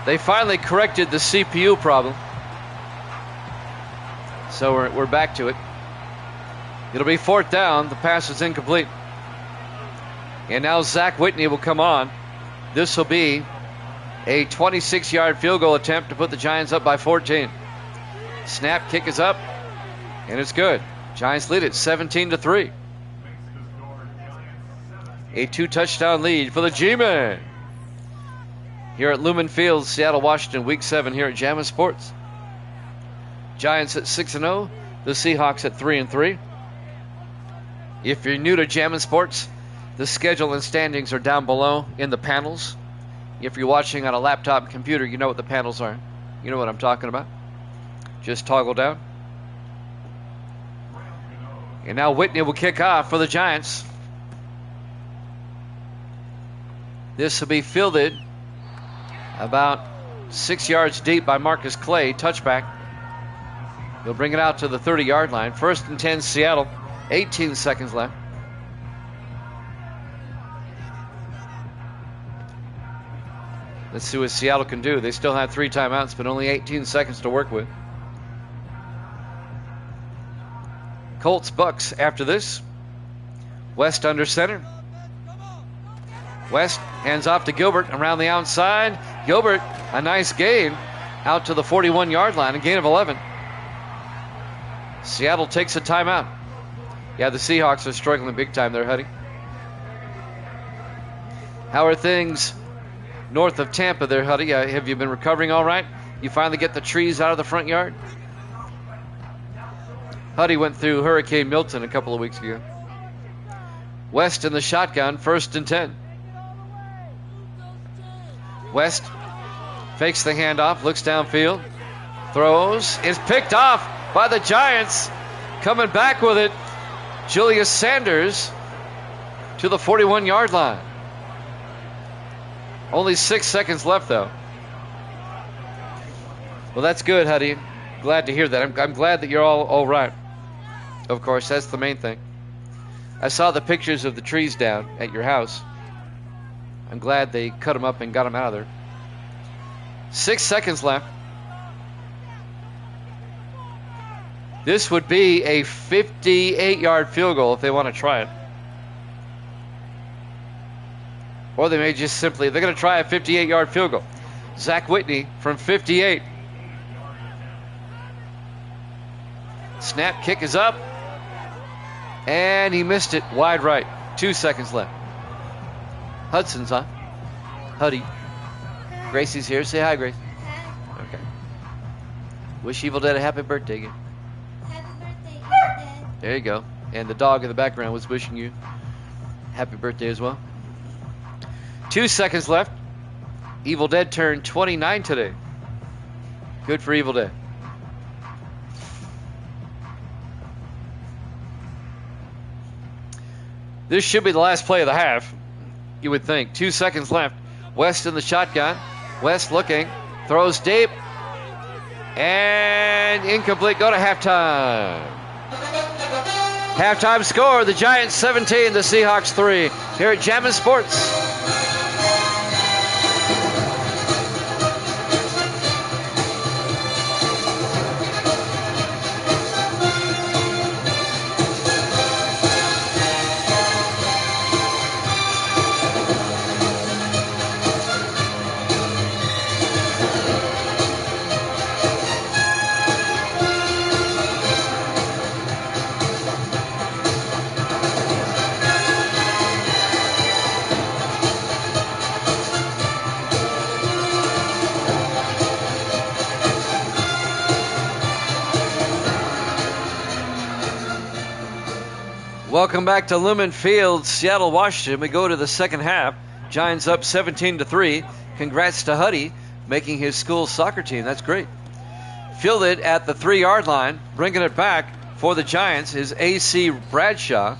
[SPEAKER 1] They finally corrected the CPU problem. So we're back to it. It'll be 4th down. The pass is incomplete. And now Zach Whitney will come on. This will be a 26-yard field goal attempt to put the Giants up by 14. Snap, kick is up, and it's good. Giants lead it 17-3. A 2-touchdown lead for the G-Men. Here at Lumen Field, Seattle, Washington, Week 7 here at Jammin' Sports. Giants at 6-0. The Seahawks at 3-3. If you're new to Jammin' Sports, the schedule and standings are down below in the panels. If you're watching on a laptop computer, you know what the panels are. You know what I'm talking about. Just toggle down. And now Whitney will kick off for the Giants. This will be fielded about 6 yards deep by Marcus Clay. Touchback. He'll bring it out to the 30-yard line. 1st and 10, Seattle. 18 seconds left. Let's see what Seattle can do. They still have 3 timeouts, but only 18 seconds to work with. Colts, Bucks after this. West under center. West hands off to Gilbert around the outside. Gilbert, a nice gain out to the 41-yard line, a gain of 11. Seattle takes a timeout. Yeah, the Seahawks are struggling big time there, Huddy. How are things north of Tampa there, Huddy. Have you been recovering all right? You finally get the trees out of the front yard? Huddy went through Hurricane Milton a couple of weeks ago. West in the shotgun, 1st and 10. West fakes the handoff, looks downfield, throws, is picked off by the Giants. Coming back with it, Julius Sanders to the 41-yard line. Only 6 seconds left, though. Well, that's good, Huddy. Glad to hear that. I'm glad that you're all right. Of course, that's the main thing. I saw the pictures of the trees down at your house. I'm glad they cut them up and got them out of there. 6 seconds left. This would be a 58-yard field goal if they want to try it. Or they may just simply, they're going to try a 58-yard field goal. Zach Whitney from 58. Snap, kick is up. And he missed it wide right. 2 seconds left. Hudson's on. Huddy. Gracie's here. Say hi, Grace.
[SPEAKER 2] Hi.
[SPEAKER 1] Okay. Wish Evil Dead a happy birthday again.
[SPEAKER 2] Happy birthday, Evil Dead.
[SPEAKER 1] There you go. And the dog in the background was wishing you happy birthday as well. 2 seconds left. Evil Dead turned 29 today. Good for Evil Dead. This should be the last play of the half, you would think. 2 seconds left. West in the shotgun. West looking. Throws deep. And incomplete. Go to halftime. Halftime score, the Giants 17, the Seahawks 3. Here at Jammin' Sports. Welcome back to Lumen Field, Seattle, Washington. We go to the second half. Giants up 17-3. Congrats to Huddy making his school soccer team. That's great. Fielded at the 3-yard line, bringing it back for the Giants is A.C. Bradshaw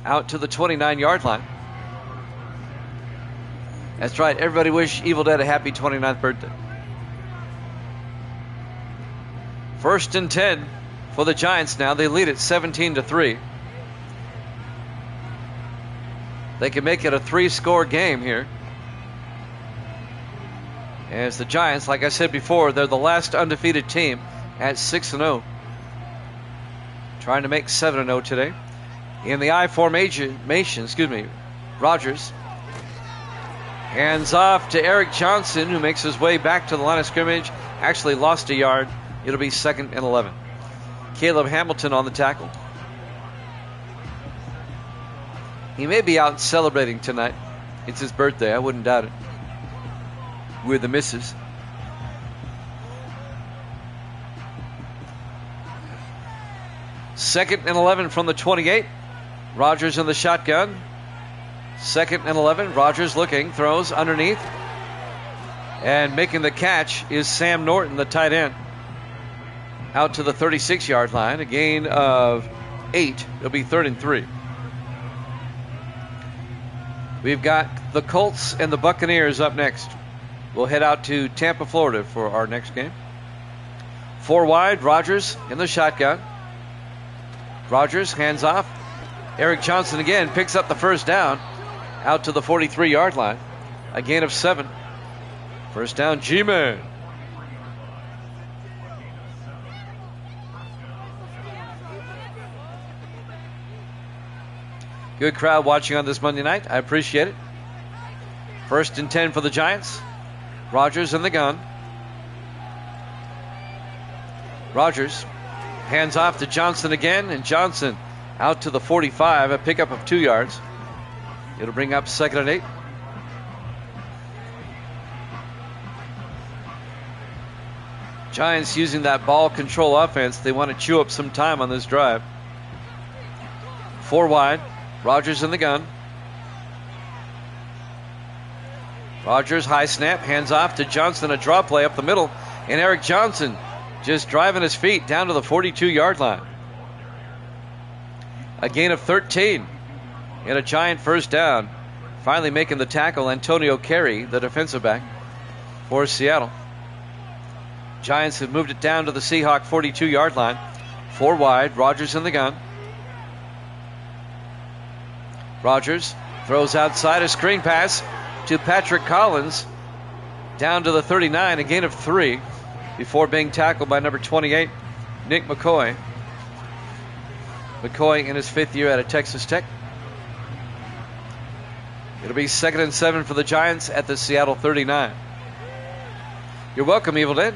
[SPEAKER 1] out to the 29-yard line. That's right. Everybody wish Evil Dead a happy 29th birthday. 1st and 10 for the Giants now. They lead it 17-3. They can make it a 3-score game here. As the Giants, like I said before, they're the last undefeated team at 6-0. Trying to make 7-0 today. In the I formation, Rogers hands off to Eric Johnson, who makes his way back to the line of scrimmage. Actually lost a yard. It'll be 2nd and 11. Caleb Hamilton on the tackle. He may be out celebrating tonight. It's his birthday. I wouldn't doubt it. With the missus. Second and 11 from the 28. Rogers in the shotgun. 2nd and 11. Rogers looking. Throws underneath. And making the catch is Sam Norton, the tight end. Out to the 36-yard line. A gain of 8. It'll be 3rd and 3. We've got the Colts and the Buccaneers up next. We'll head out to Tampa, Florida for our next game. 4 wide, Rogers in the shotgun. Rogers hands off. Eric Johnson again picks up the first down out to the 43-yard line. A gain of 7. First down, G-Man. Good crowd watching on this Monday night. I appreciate it. 1st and 10 for the Giants. Rogers in the gun. Rogers hands off to Johnson again, and Johnson out to the 45, a pickup of 2 yards. It'll bring up 2nd and 8. Giants using that ball control offense. They want to chew up some time on this drive. 4 wide. Rogers in the gun. Rogers, high snap, hands off to Johnson, a draw play up the middle, and Eric Johnson just driving his feet down to the 42-yard line. A gain of 13 and a Giant first down. Finally making the tackle, Antonio Carey, the defensive back for Seattle. Giants have moved it down to the Seahawk 42-yard line. 4 wide, Rogers in the gun. Rogers throws outside, a screen pass to Patrick Collins down to the 39, a gain of 3 before being tackled by number 28, Nick McCoy. McCoy in his 5th year out of Texas Tech. It'll be 2nd and 7 for the Giants at the Seattle 39. You're welcome, Evil Dead.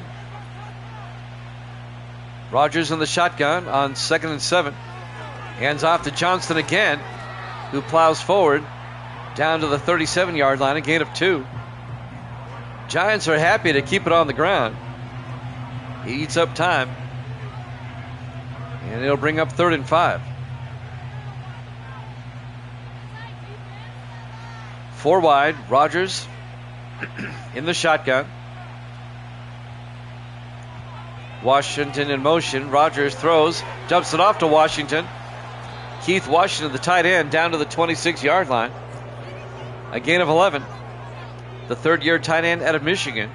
[SPEAKER 1] Rogers in the shotgun on 2nd and 7. Hands off to Johnson again, who plows forward down to the 37-yard line, a gain of 2. Giants are happy to keep it on the ground. He eats up time. And it'll bring up 3rd and 5. 4 wide, Rogers in the shotgun. Washington in motion. Rogers throws, dumps it off to Washington. Keith Washington, the tight end, down to the 26-yard line. A gain of 11. The 3rd-year tight end out of Michigan.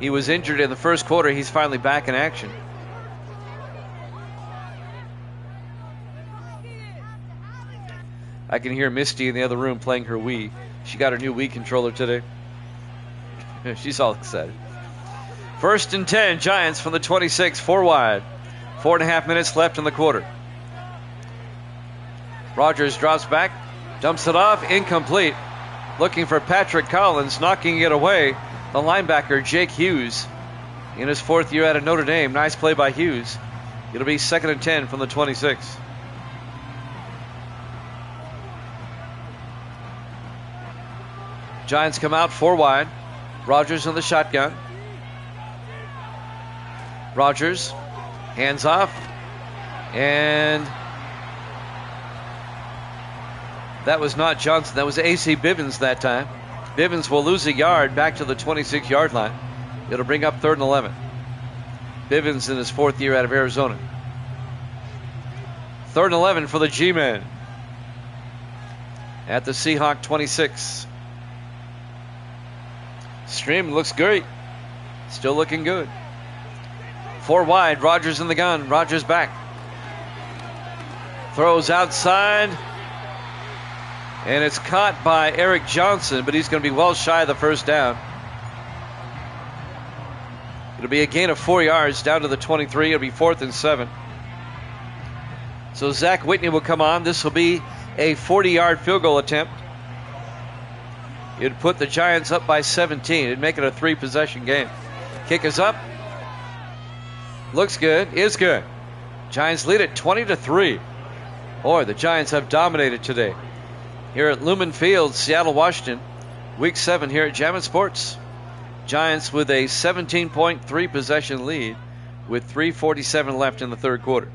[SPEAKER 1] He was injured in the first quarter. He's finally back in action. I can hear Misty in the other room playing her Wii. She got her new Wii controller today. She's all excited. 1st and 10, Giants from the 26, 4 wide. 4.5 minutes left in the quarter. Rogers drops back, dumps it off, incomplete. Looking for Patrick Collins, knocking it away. The linebacker, Jake Hughes, in his 4th year out of Notre Dame. Nice play by Hughes. It'll be 2nd and 10 from the 26. Giants come out 4 wide. Rogers in the shotgun. Rogers, hands off, and that was not Johnson. That was A.C. Bivens that time. Bivens will lose a yard back to the 26-yard line. It'll bring up 3rd and 11. Bivens in his 4th year out of Arizona. 3rd and 11 for the G-Men at the Seahawk 26. Stream looks great. Still looking good. 4 wide, Rogers in the gun. Rogers back. Throws outside. And it's caught by Eric Johnson, but he's going to be well shy of the first down. It'll be a gain of 4 yards down to the 23. It'll be 4th and 7. So Zach Whitney will come on. This will be a 40-yard field goal attempt. It'd put the Giants up by 17. It'd make it a 3-possession game. Kick is up. Looks good. Is good. Giants lead it 20-3. Boy, the Giants have dominated today. Here at Lumen Field, Seattle, Washington. Week 7 here at Jammin' Sports. Giants with a 17.3 possession lead with 3:47 left in the 3rd quarter.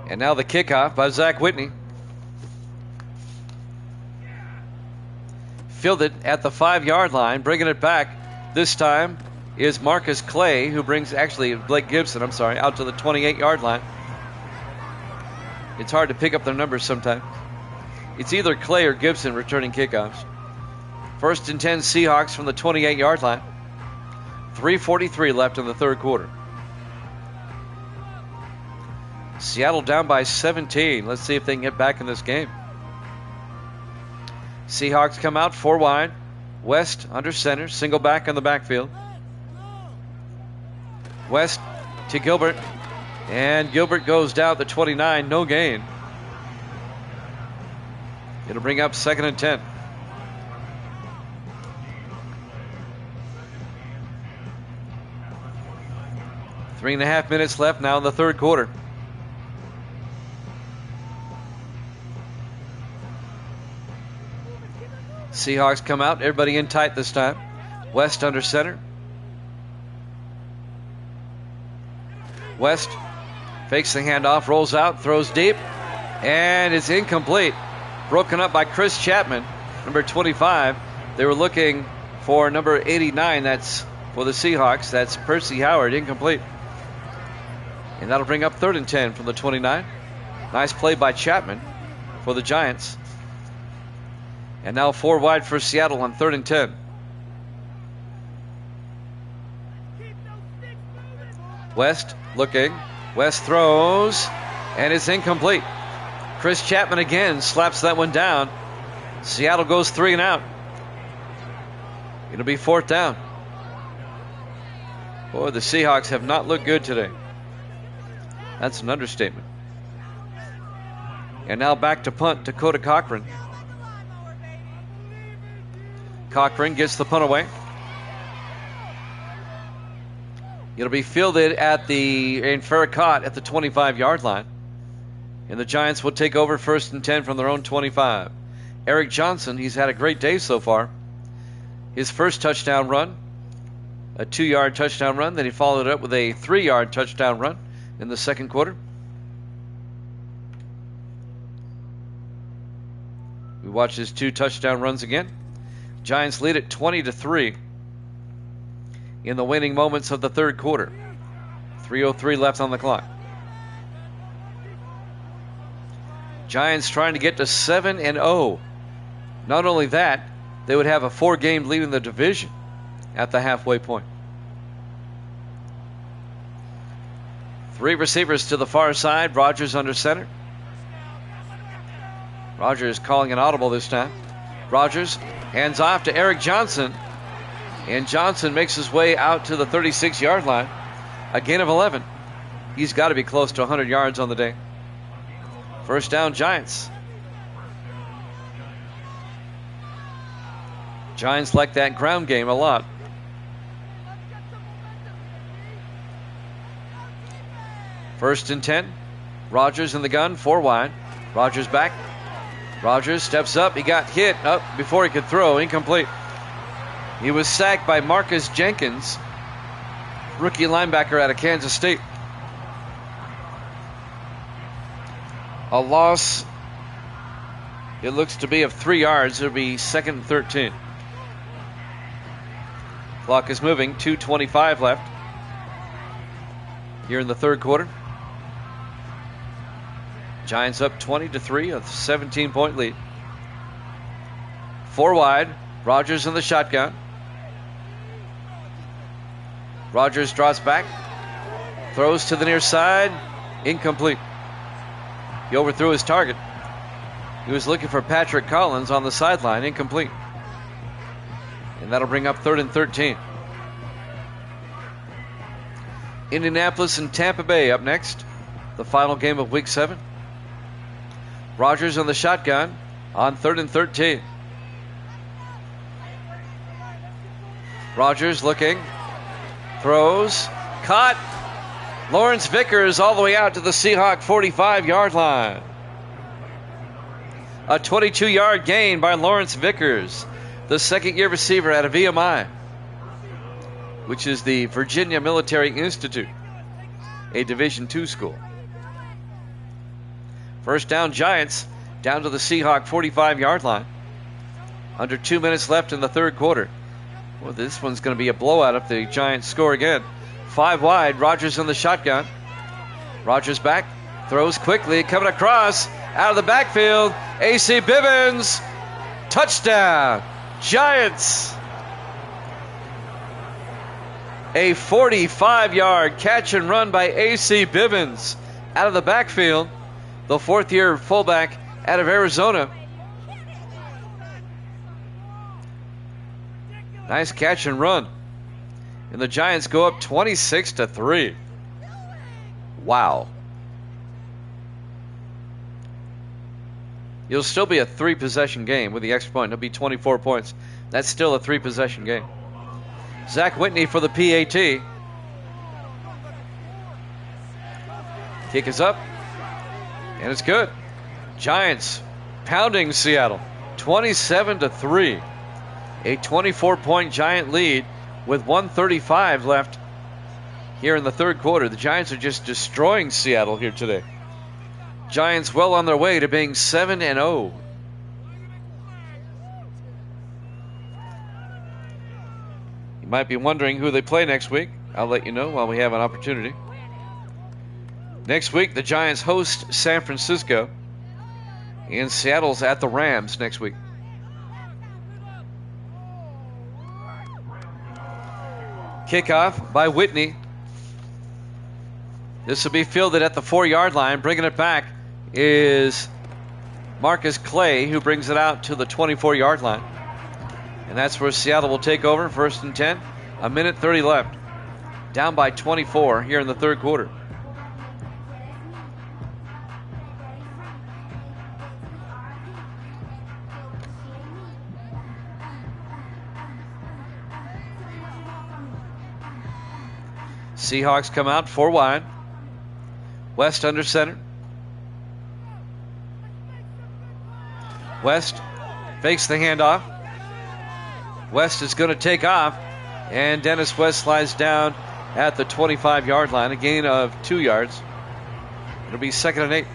[SPEAKER 1] And now the kickoff by Zach Whitney. Fielded at the 5-yard line, bringing it back. This time is Marcus Clay, who brings, actually Blake Gibson, I'm sorry, out to the 28-yard line. It's hard to pick up their numbers sometimes. It's either Clay or Gibson returning kickoffs. 1st and 10 Seahawks from the 28-yard line. 3:43 left in the 3rd quarter. Seattle down by 17. Let's see if they can get back in this game. Seahawks come out 4 wide. West under center. Single back in the backfield. West to Gilbert. And Gilbert goes down to 29. No gain. It'll bring up 2nd and 10. 3.5 minutes left now in the third quarter. Seahawks come out. Everybody in tight this time. West under center. West fakes the handoff, rolls out, throws deep, and it's incomplete. Broken up by Chris Chapman, number 25. They were looking for number 89. That's for the Seahawks. That's Percy Howard, incomplete. And that'll bring up 3rd and 10 from the 29. Nice play by Chapman for the Giants. And now 4 wide for Seattle on 3rd and 10. West looking. West throws, and it's incomplete. Chris Chapman again slaps that one down. Seattle goes 3 and out. It'll be 4th down. Boy, the Seahawks have not looked good today. That's an understatement. And now back to punt, Dakota Cochran. Cochran gets the punt away. It'll be fielded in Farrakot at the 25-yard line. And the Giants will take over 1st and 10 from their own 25. Eric Johnson, he's had a great day so far. His first touchdown run, a 2-yard touchdown run. Then he followed it up with a 3-yard touchdown run in the second quarter. We watch his 2 touchdown runs again. Giants lead it 20-3 in the waning moments of the third quarter. 3:03 left on the clock. Giants trying to get to 7-0. Not only that, they would have a 4-game lead in the division at the halfway point. 3 receivers to the far side. Rogers under center. Rogers calling an audible this time. Rogers hands off to Eric Johnson. And Johnson makes his way out to the 36-yard line. A gain of 11. He's got to be close to 100 yards on the day. First down, Giants. Giants like that ground game a lot. First and 10. Rogers in the gun, 4 wide. Rogers back. Rogers steps up. He got hit up before he could throw. Incomplete. He was sacked by Marcus Jenkins, rookie linebacker out of Kansas State. A loss, it looks to be, of 3 yards. It'll be 2nd and 13. Clock is moving. 2:25 left here in the third quarter. Giants up 20-3, a 17-point lead. 4 wide. Rogers in the shotgun. Rogers draws back. Throws to the near side. Incomplete. He overthrew his target. He was looking for Patrick Collins on the sideline. Incomplete. And that'll bring up 3rd and 13. Indianapolis and Tampa Bay up next. The final game of Week 7. Rogers on the shotgun on 3rd and 13. Rogers looking. Throws. Caught. Lawrence Vickers all the way out to the Seahawk 45-yard line. A 22-yard gain by Lawrence Vickers, the second-year receiver out of VMI, which is the Virginia Military Institute, a Division II school. First down, Giants, down to the Seahawk 45-yard line. Under 2 minutes left in the third quarter. Well, this one's going to be a blowout if the Giants score again. 5 wide, Rogers in the shotgun. Rogers back, throws quickly, coming across, out of the backfield. A.C. Bivens, touchdown, Giants. A 45-yard catch and run by A.C. Bivens out of the backfield. The 4th-year fullback out of Arizona. Nice catch and run. And the Giants go up 26-3. Wow. It'll still be a 3-possession game with the extra point. It'll be 24 points. That's still a 3-possession game. Zach Whitney for the PAT. Kick is up, and it's good. Giants pounding Seattle, 27-3. A 24-point Giant lead with 1:35 left here in the third quarter. The Giants are just destroying Seattle here today. Giants well on their way to being 7-0. You might be wondering who they play next week. I'll let you know while we have an opportunity. Next week, the Giants host San Francisco, and Seattle's at the Rams next week. Kickoff by Whitney. This will be fielded at the 4-yard line. Bringing it back is Marcus Clay, who brings it out to the 24-yard line. And that's where Seattle will take over, 1st and 10. 1:30 left. Down by 24 here in the third quarter. Seahawks come out 4 wide. West under center. West fakes the handoff. West is going to take off, and Dennis West slides down at the 25-yard line, a gain of 2 yards. It'll be 2nd and 8.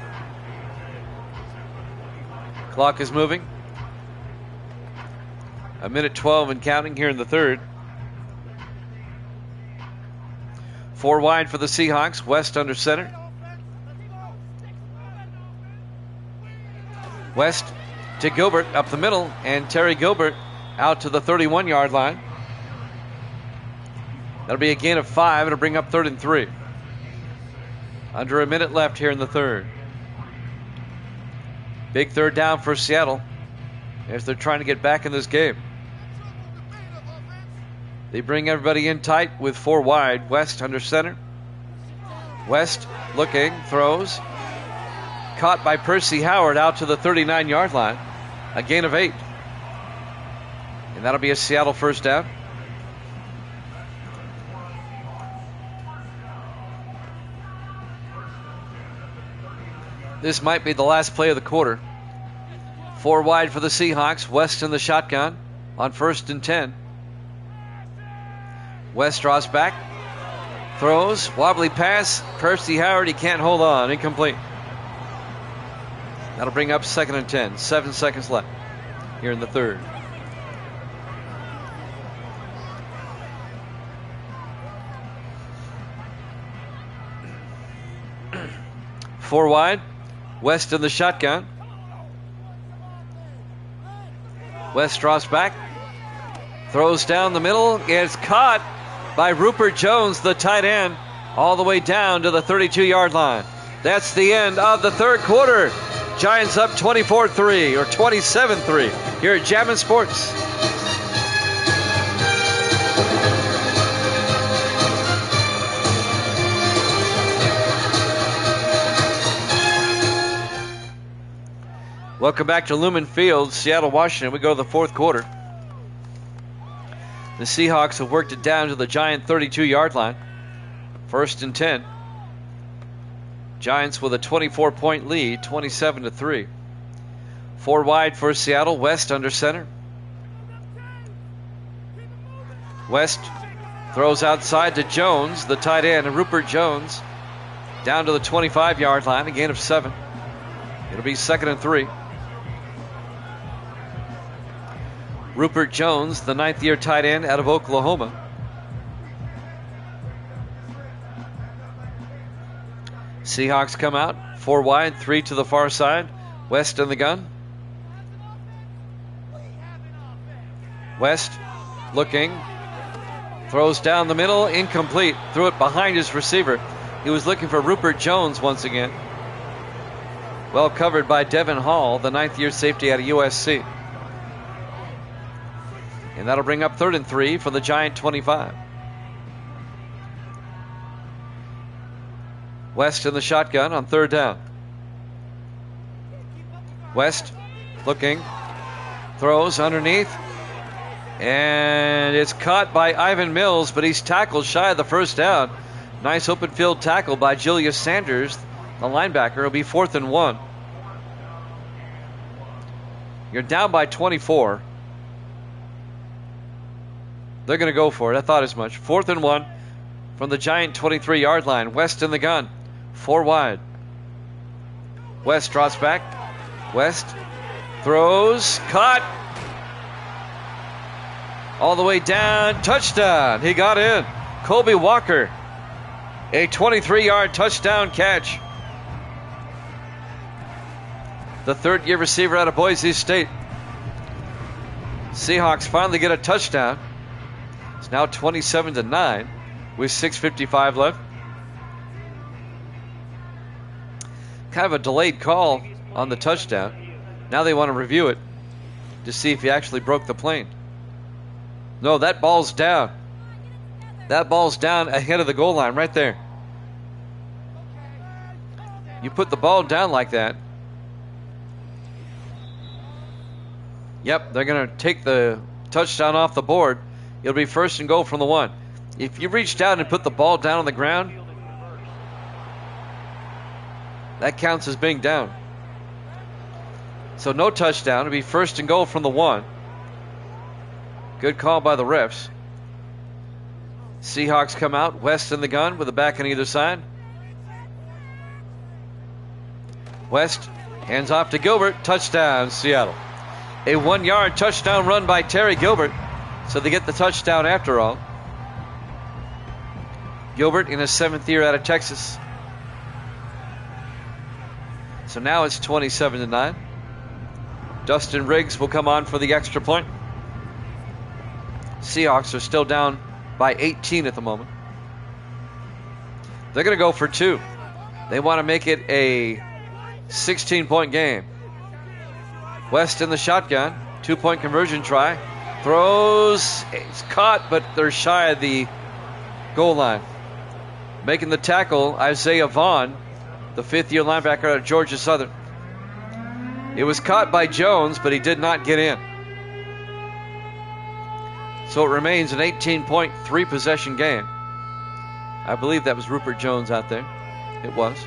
[SPEAKER 1] Clock is moving. 1:12 and counting here in the third. 4 wide for the Seahawks. West under center. West to Gilbert up the middle, and Terry Gilbert out to the 31-yard line. That'll be a gain of 5. It'll bring up 3rd and 3. Under a minute left here in the third. Big third down for Seattle as they're trying to get back in this game. They bring everybody in tight with 4 wide. West under center. West looking, throws. Caught by Percy Howard out to the 39-yard line. A gain of 8. And that'll be a Seattle first down. This might be the last play of the quarter. 4 wide for the Seahawks. West in the shotgun on 1st and 10. West draws back. Throws. Wobbly pass. Percy Howard, he can't hold on. Incomplete. That'll bring up 2nd and 10. 7 seconds left here in the third. Four wide. West in the shotgun. West draws back. Throws down the middle. It's caught by Rupert Jones, the tight end, all the way down to the 32-yard line. That's the end of the third quarter. Giants up 24-3 or 27-3 here at Jammin' Sports. Welcome back to Lumen Field, Seattle, Washington. We go to the fourth quarter. The Seahawks have worked it down to the Giant 32-yard line. 1st and 10. Giants with a 24-point lead, 27-3. 4 wide for Seattle. West under center. West throws outside to Jones, the tight end, and Rupert Jones down to the 25-yard line, a gain of 7. It'll be 2nd and 3. Rupert Jones, the 9th-year tight end out of Oklahoma. Seahawks come out, 4 wide, 3 to the far side. West in the gun. West looking, throws down the middle, incomplete. Threw it behind his receiver. He was looking for Rupert Jones once again. Well covered by Devin Hall, the 9th-year safety out of USC. And that'll bring up 3rd and 3 for the Giant 25. West in the shotgun on 3rd down. West looking, throws underneath, and it's caught by Ivan Mills, but he's tackled shy of the first down. Nice open field tackle by Julius Sanders, the linebacker. It'll be 4th and 1. You're down by 24. They're going to go for it. I thought as much. 4th and 1 from the Giant 23-yard line. West in the gun. 4 wide. West drops back. West throws. Caught. All the way down. Touchdown. He got in. Colby Walker. A 23-yard touchdown catch. The third-year receiver out of Boise State. Seahawks finally get a touchdown. It's now 27-9 with 6:55 left. Kind of a delayed call on the touchdown. Now they want to review it to see if he actually broke the plane. No, that ball's down. That ball's down ahead of the goal line right there. You put the ball down like that. Yep, they're going to take the touchdown off the board. It'll be 1st and goal from the 1. If you reach down and put the ball down on the ground, that counts as being down. So no touchdown. It'll be 1st and goal from the 1. Good call by the refs. Seahawks come out. West in the gun with a back on either side. West hands off to Gilbert. Touchdown, Seattle. A 1-yard touchdown run by Terry Gilbert. So they get the touchdown after all. Gilbert in his 7th year out of Texas. So now it's 27-9. Dustin Riggs will come on for the extra point. Seahawks are still down by 18 at the moment. They're going to go for 2. They want to make it a 16-point game. West in the shotgun. 2-point conversion try. Throws. It's caught, but they're shy of the goal line. Making the tackle, Isaiah Vaughn, the 5th-year linebacker out of Georgia Southern. It was caught by Jones, but he did not get in. So it remains an 18-point, 3-possession game. I believe that was Rupert Jones out there. It was.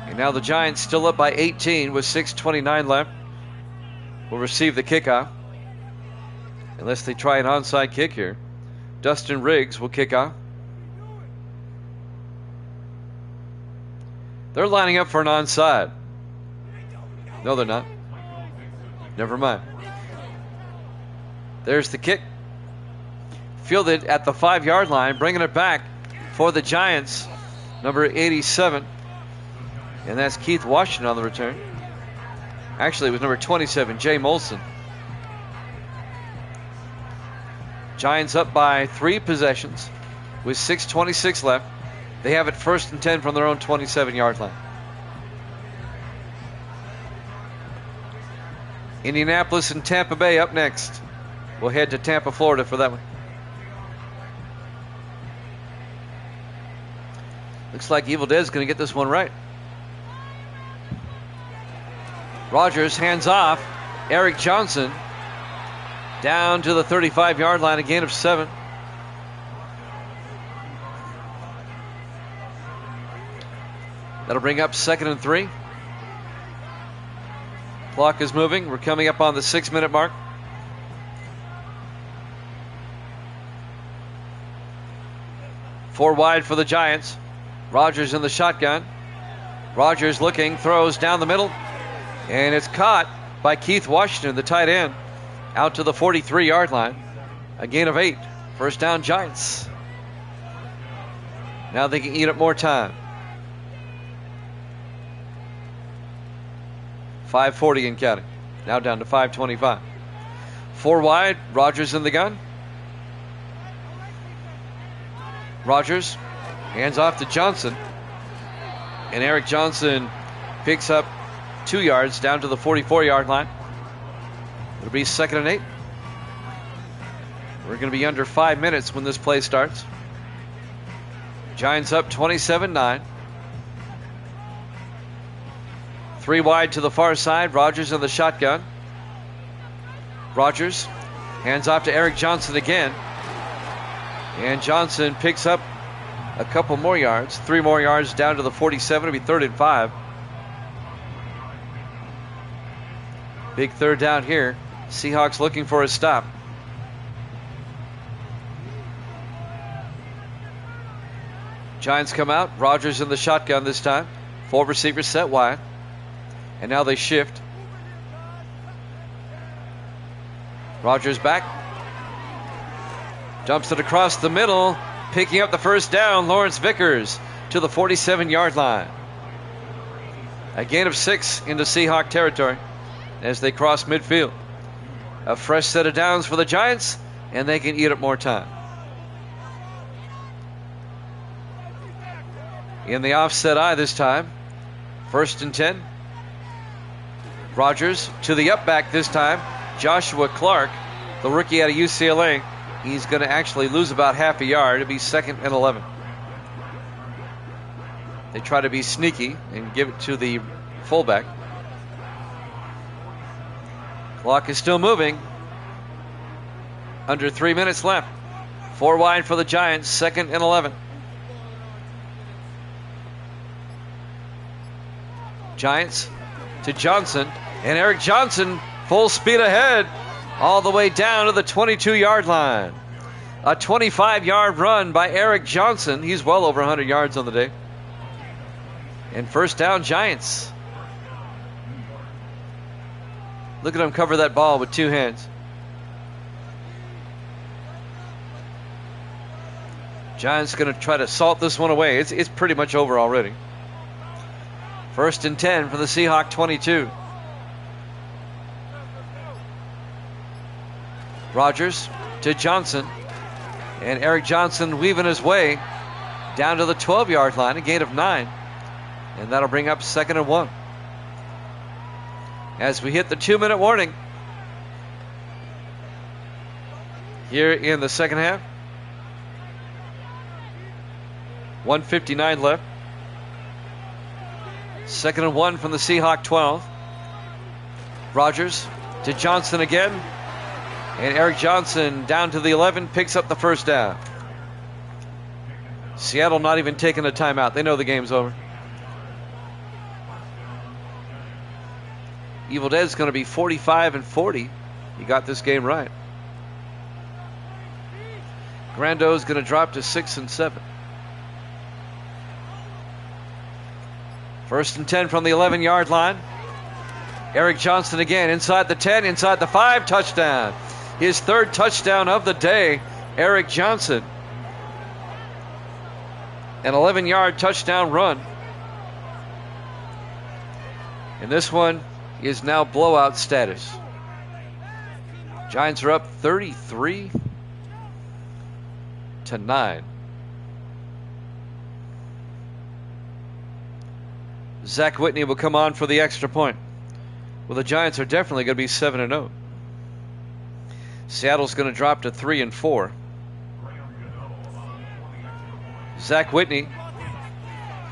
[SPEAKER 1] And now the Giants still up by 18 with 6:29 left. Will receive the kickoff. Unless they try an onside kick here. Dustin Riggs will kick off. They're lining up for an onside. No, they're not. Never mind. There's the kick. Fielded at the 5-yard line, bringing it back for the Giants. Number 87. And that's Keith Washington on the return. Actually, it was number 27, Jay Molson. Giants up by 3 possessions with 6:26 left. They have it 1st and 10 from their own 27-yard line. Indianapolis and Tampa Bay up next. We'll head to Tampa, Florida for that one. Looks like Evil Dead's going to get this one right. Rogers hands off. Eric Johnson down to the 35-yard line, a gain of 7. That'll bring up 2nd and 3. Clock is moving. We're coming up on the 6-minute mark. Four wide for the Giants. Rogers in the shotgun. Rogers looking, throws down the middle. And it's caught by Keith Washington, the tight end, out to the 43-yard line. A gain of 8. First down, Giants. Now they can eat up more time. 5:40 in counting. Now down to 5:25. 4 wide. Rogers in the gun. Rogers hands off to Johnson. And Eric Johnson picks up 2 yards down to the 44-yard line. It'll be 2nd and 8. We're going to be under 5 minutes when this play starts. Giants up 27-9. 3 wide to the far side. Rogers in the shotgun. Rogers hands off to Eric Johnson again. And Johnson picks up a couple more yards. 3 more yards down to the 47. It'll be 3rd and 5. Big 3rd down here. Seahawks looking for a stop. Giants come out. Rodgers in the shotgun this time. 4 receivers set wide. And now they shift. Rodgers back. Dumps it across the middle. Picking up the first down, Lawrence Vickers to the 47-yard line. A gain of 6 into Seahawk territory as they cross midfield. A fresh set of downs for the Giants, and they can eat up more time. In the offset eye this time. 1st and 10. Rodgers to the up back this time. Joshua Clark, the rookie out of UCLA. He's going to actually lose about half a yard. It'll be 2nd and 11. They try to be sneaky and give it to the fullback. Clock is still moving. Under 3 minutes left. 4 wide for the Giants, 2nd and 11. Giants to Johnson, and Eric Johnson full speed ahead all the way down to the 22-yard line. A 25-yard run by Eric Johnson. He's well over 100 yards on the day. And 1st down, Giants. Look at him cover that ball with 2 hands. Giants going to try to salt this one away. It's pretty much over already. 1st and 10 for the Seahawk 22. Rodgers to Johnson. And Eric Johnson weaving his way down to the 12-yard line, a gain of 9. And that'll bring up 2nd and 1. As we hit the 2-minute warning here in the second half. 1:59 left. 2nd and 1 from the Seahawk 12. Rodgers to Johnson again. And Eric Johnson down to the 11, picks up the first down. Seattle not even taking a timeout. They know the game's over. Evil Dead's going to be 45-40. He got this game right. Grando's going to drop to 6 and 7. 1st and 10 from the 11-yard line. Eric Johnson again inside the 10, inside the 5, touchdown. His 3rd touchdown of the day, Eric Johnson. An 11-yard touchdown run. And this one is now blowout status. Giants are up 33-9. Zach Whitney will come on for the extra point. Well, the Giants are definitely going to be 7-0. Seattle's going to drop to 3 and 4. Zach Whitney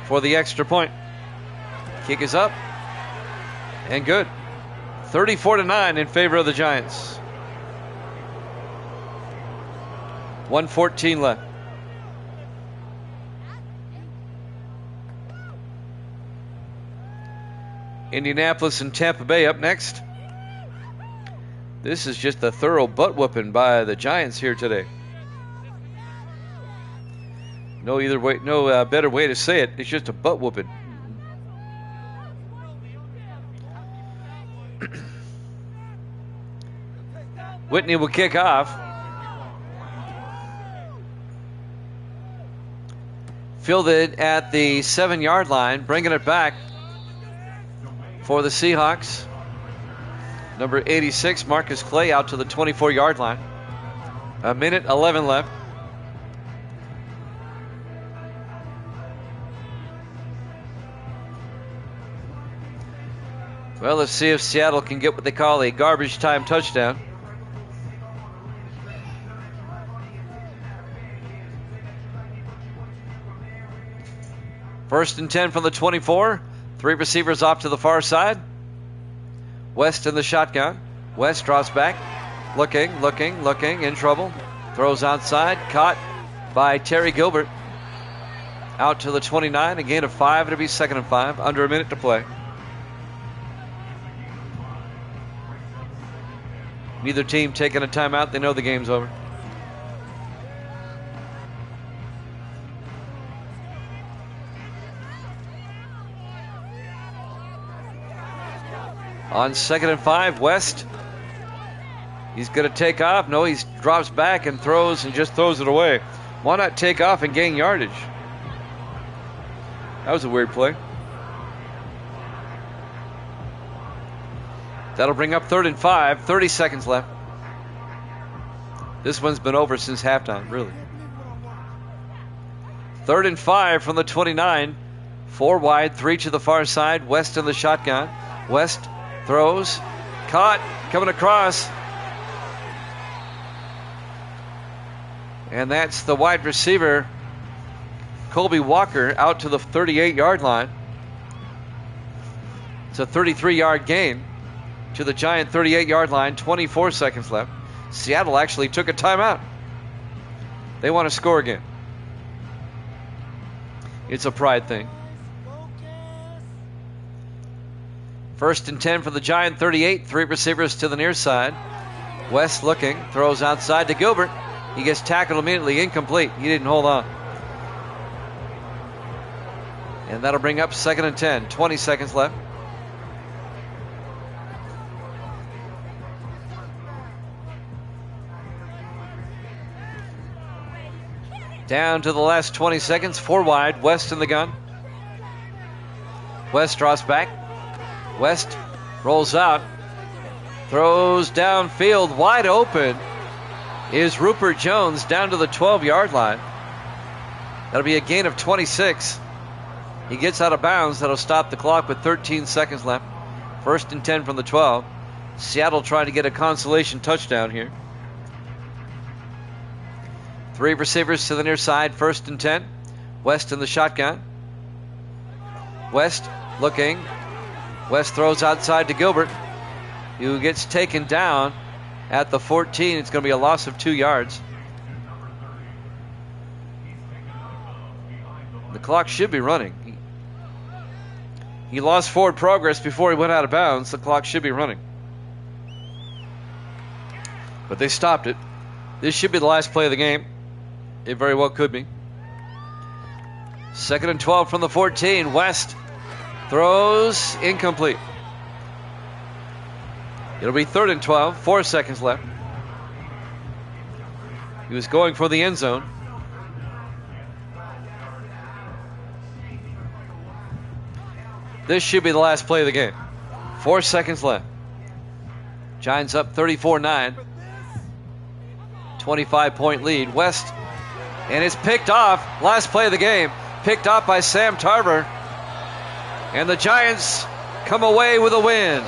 [SPEAKER 1] for the extra point. Kick is up and good. 34-9 in favor of the Giants. 1:14 left. Indianapolis and Tampa Bay up next. This is just a thorough butt whooping by the Giants here today. No better way to say it. It's just a butt whooping. Whitney will kick off. Fielded at the 7-yard line, bringing it back for the Seahawks. Number 86, Marcus Clay, out to the 24-yard line. 1:11 left. Well, let's see if Seattle can get what they call a garbage time touchdown. First and 10 from the 24. 3 receivers off to the far side. West in the shotgun. West drops back. Looking, in trouble. Throws outside. Caught by Terry Gilbert. Out to the 29, a gain of 5. It'll be 2nd and 5, under a minute to play. Neither team taking a timeout. They know the game's over. On 2nd and 5, West. He's going to take off. No, he drops back and throws and just throws it away. Why not take off and gain yardage? That was a weird play. That'll bring up 3rd and 5. 30 seconds left. This one's been over since halftime, really. 3rd and 5 from the 29. 4 wide, 3 to the far side. West in the shotgun. West throws. Caught. Coming across. And that's the wide receiver, Colby Walker, out to the 38-yard line. It's a 33-yard gain to the Giant 38-yard line. 24 seconds left. Seattle actually took a timeout. They want to score again. It's a pride thing. 1st and 10 for the Giant 38. 3 receivers to the near side. West looking. Throws outside to Gilbert. He gets tackled immediately. Incomplete. He didn't hold on. And that'll bring up 2nd and 10. 20 seconds left. Down to the last 20 seconds. 4 wide. West in the gun. West drops back. West rolls out. Throws downfield. Wide open is Rupert Jones down to the 12-yard line. That'll be a gain of 26. He gets out of bounds. That'll stop the clock with 13 seconds left. 1st and 10 from the 12. Seattle trying to get a consolation touchdown here. 3 receivers to the near side. 1st and 10. West in the shotgun. West looking. West throws outside to Gilbert, who gets taken down at the 14. It's going to be a loss of 2 yards. The clock should be running. He lost forward progress before he went out of bounds. The clock should be running. But they stopped it. This should be the last play of the game. It very well could be. 2nd and 12 from the 14. West throws incomplete. It'll be 3rd and 12. 4 seconds left. He was going for the end zone. This should be the last play of the game. 4 seconds left. Giants up 34-9. 25-point lead. West. And it's picked off. Last play of the game. Picked off by Sam Tarver. And the Giants come away with a win.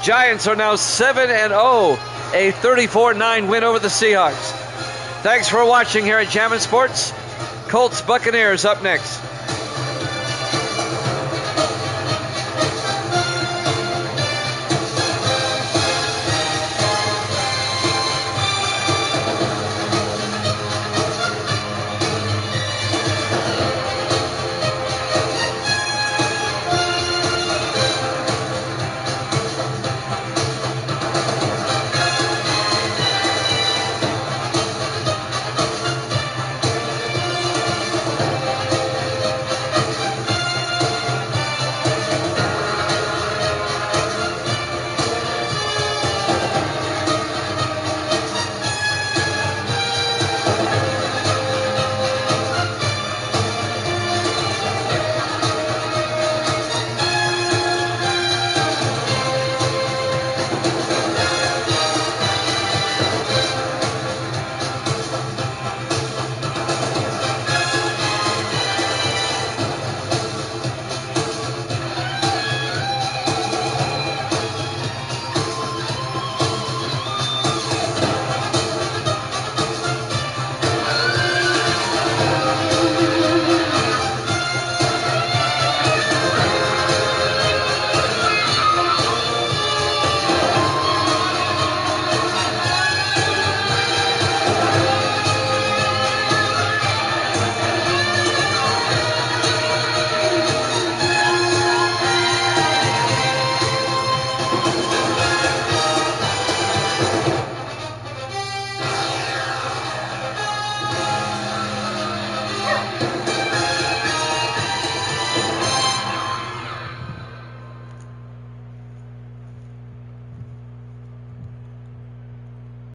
[SPEAKER 1] Giants are now 7-0, a 34-9 win over the Seahawks. Thanks for watching here at Jammin' Sports. Colts Buccaneers up next.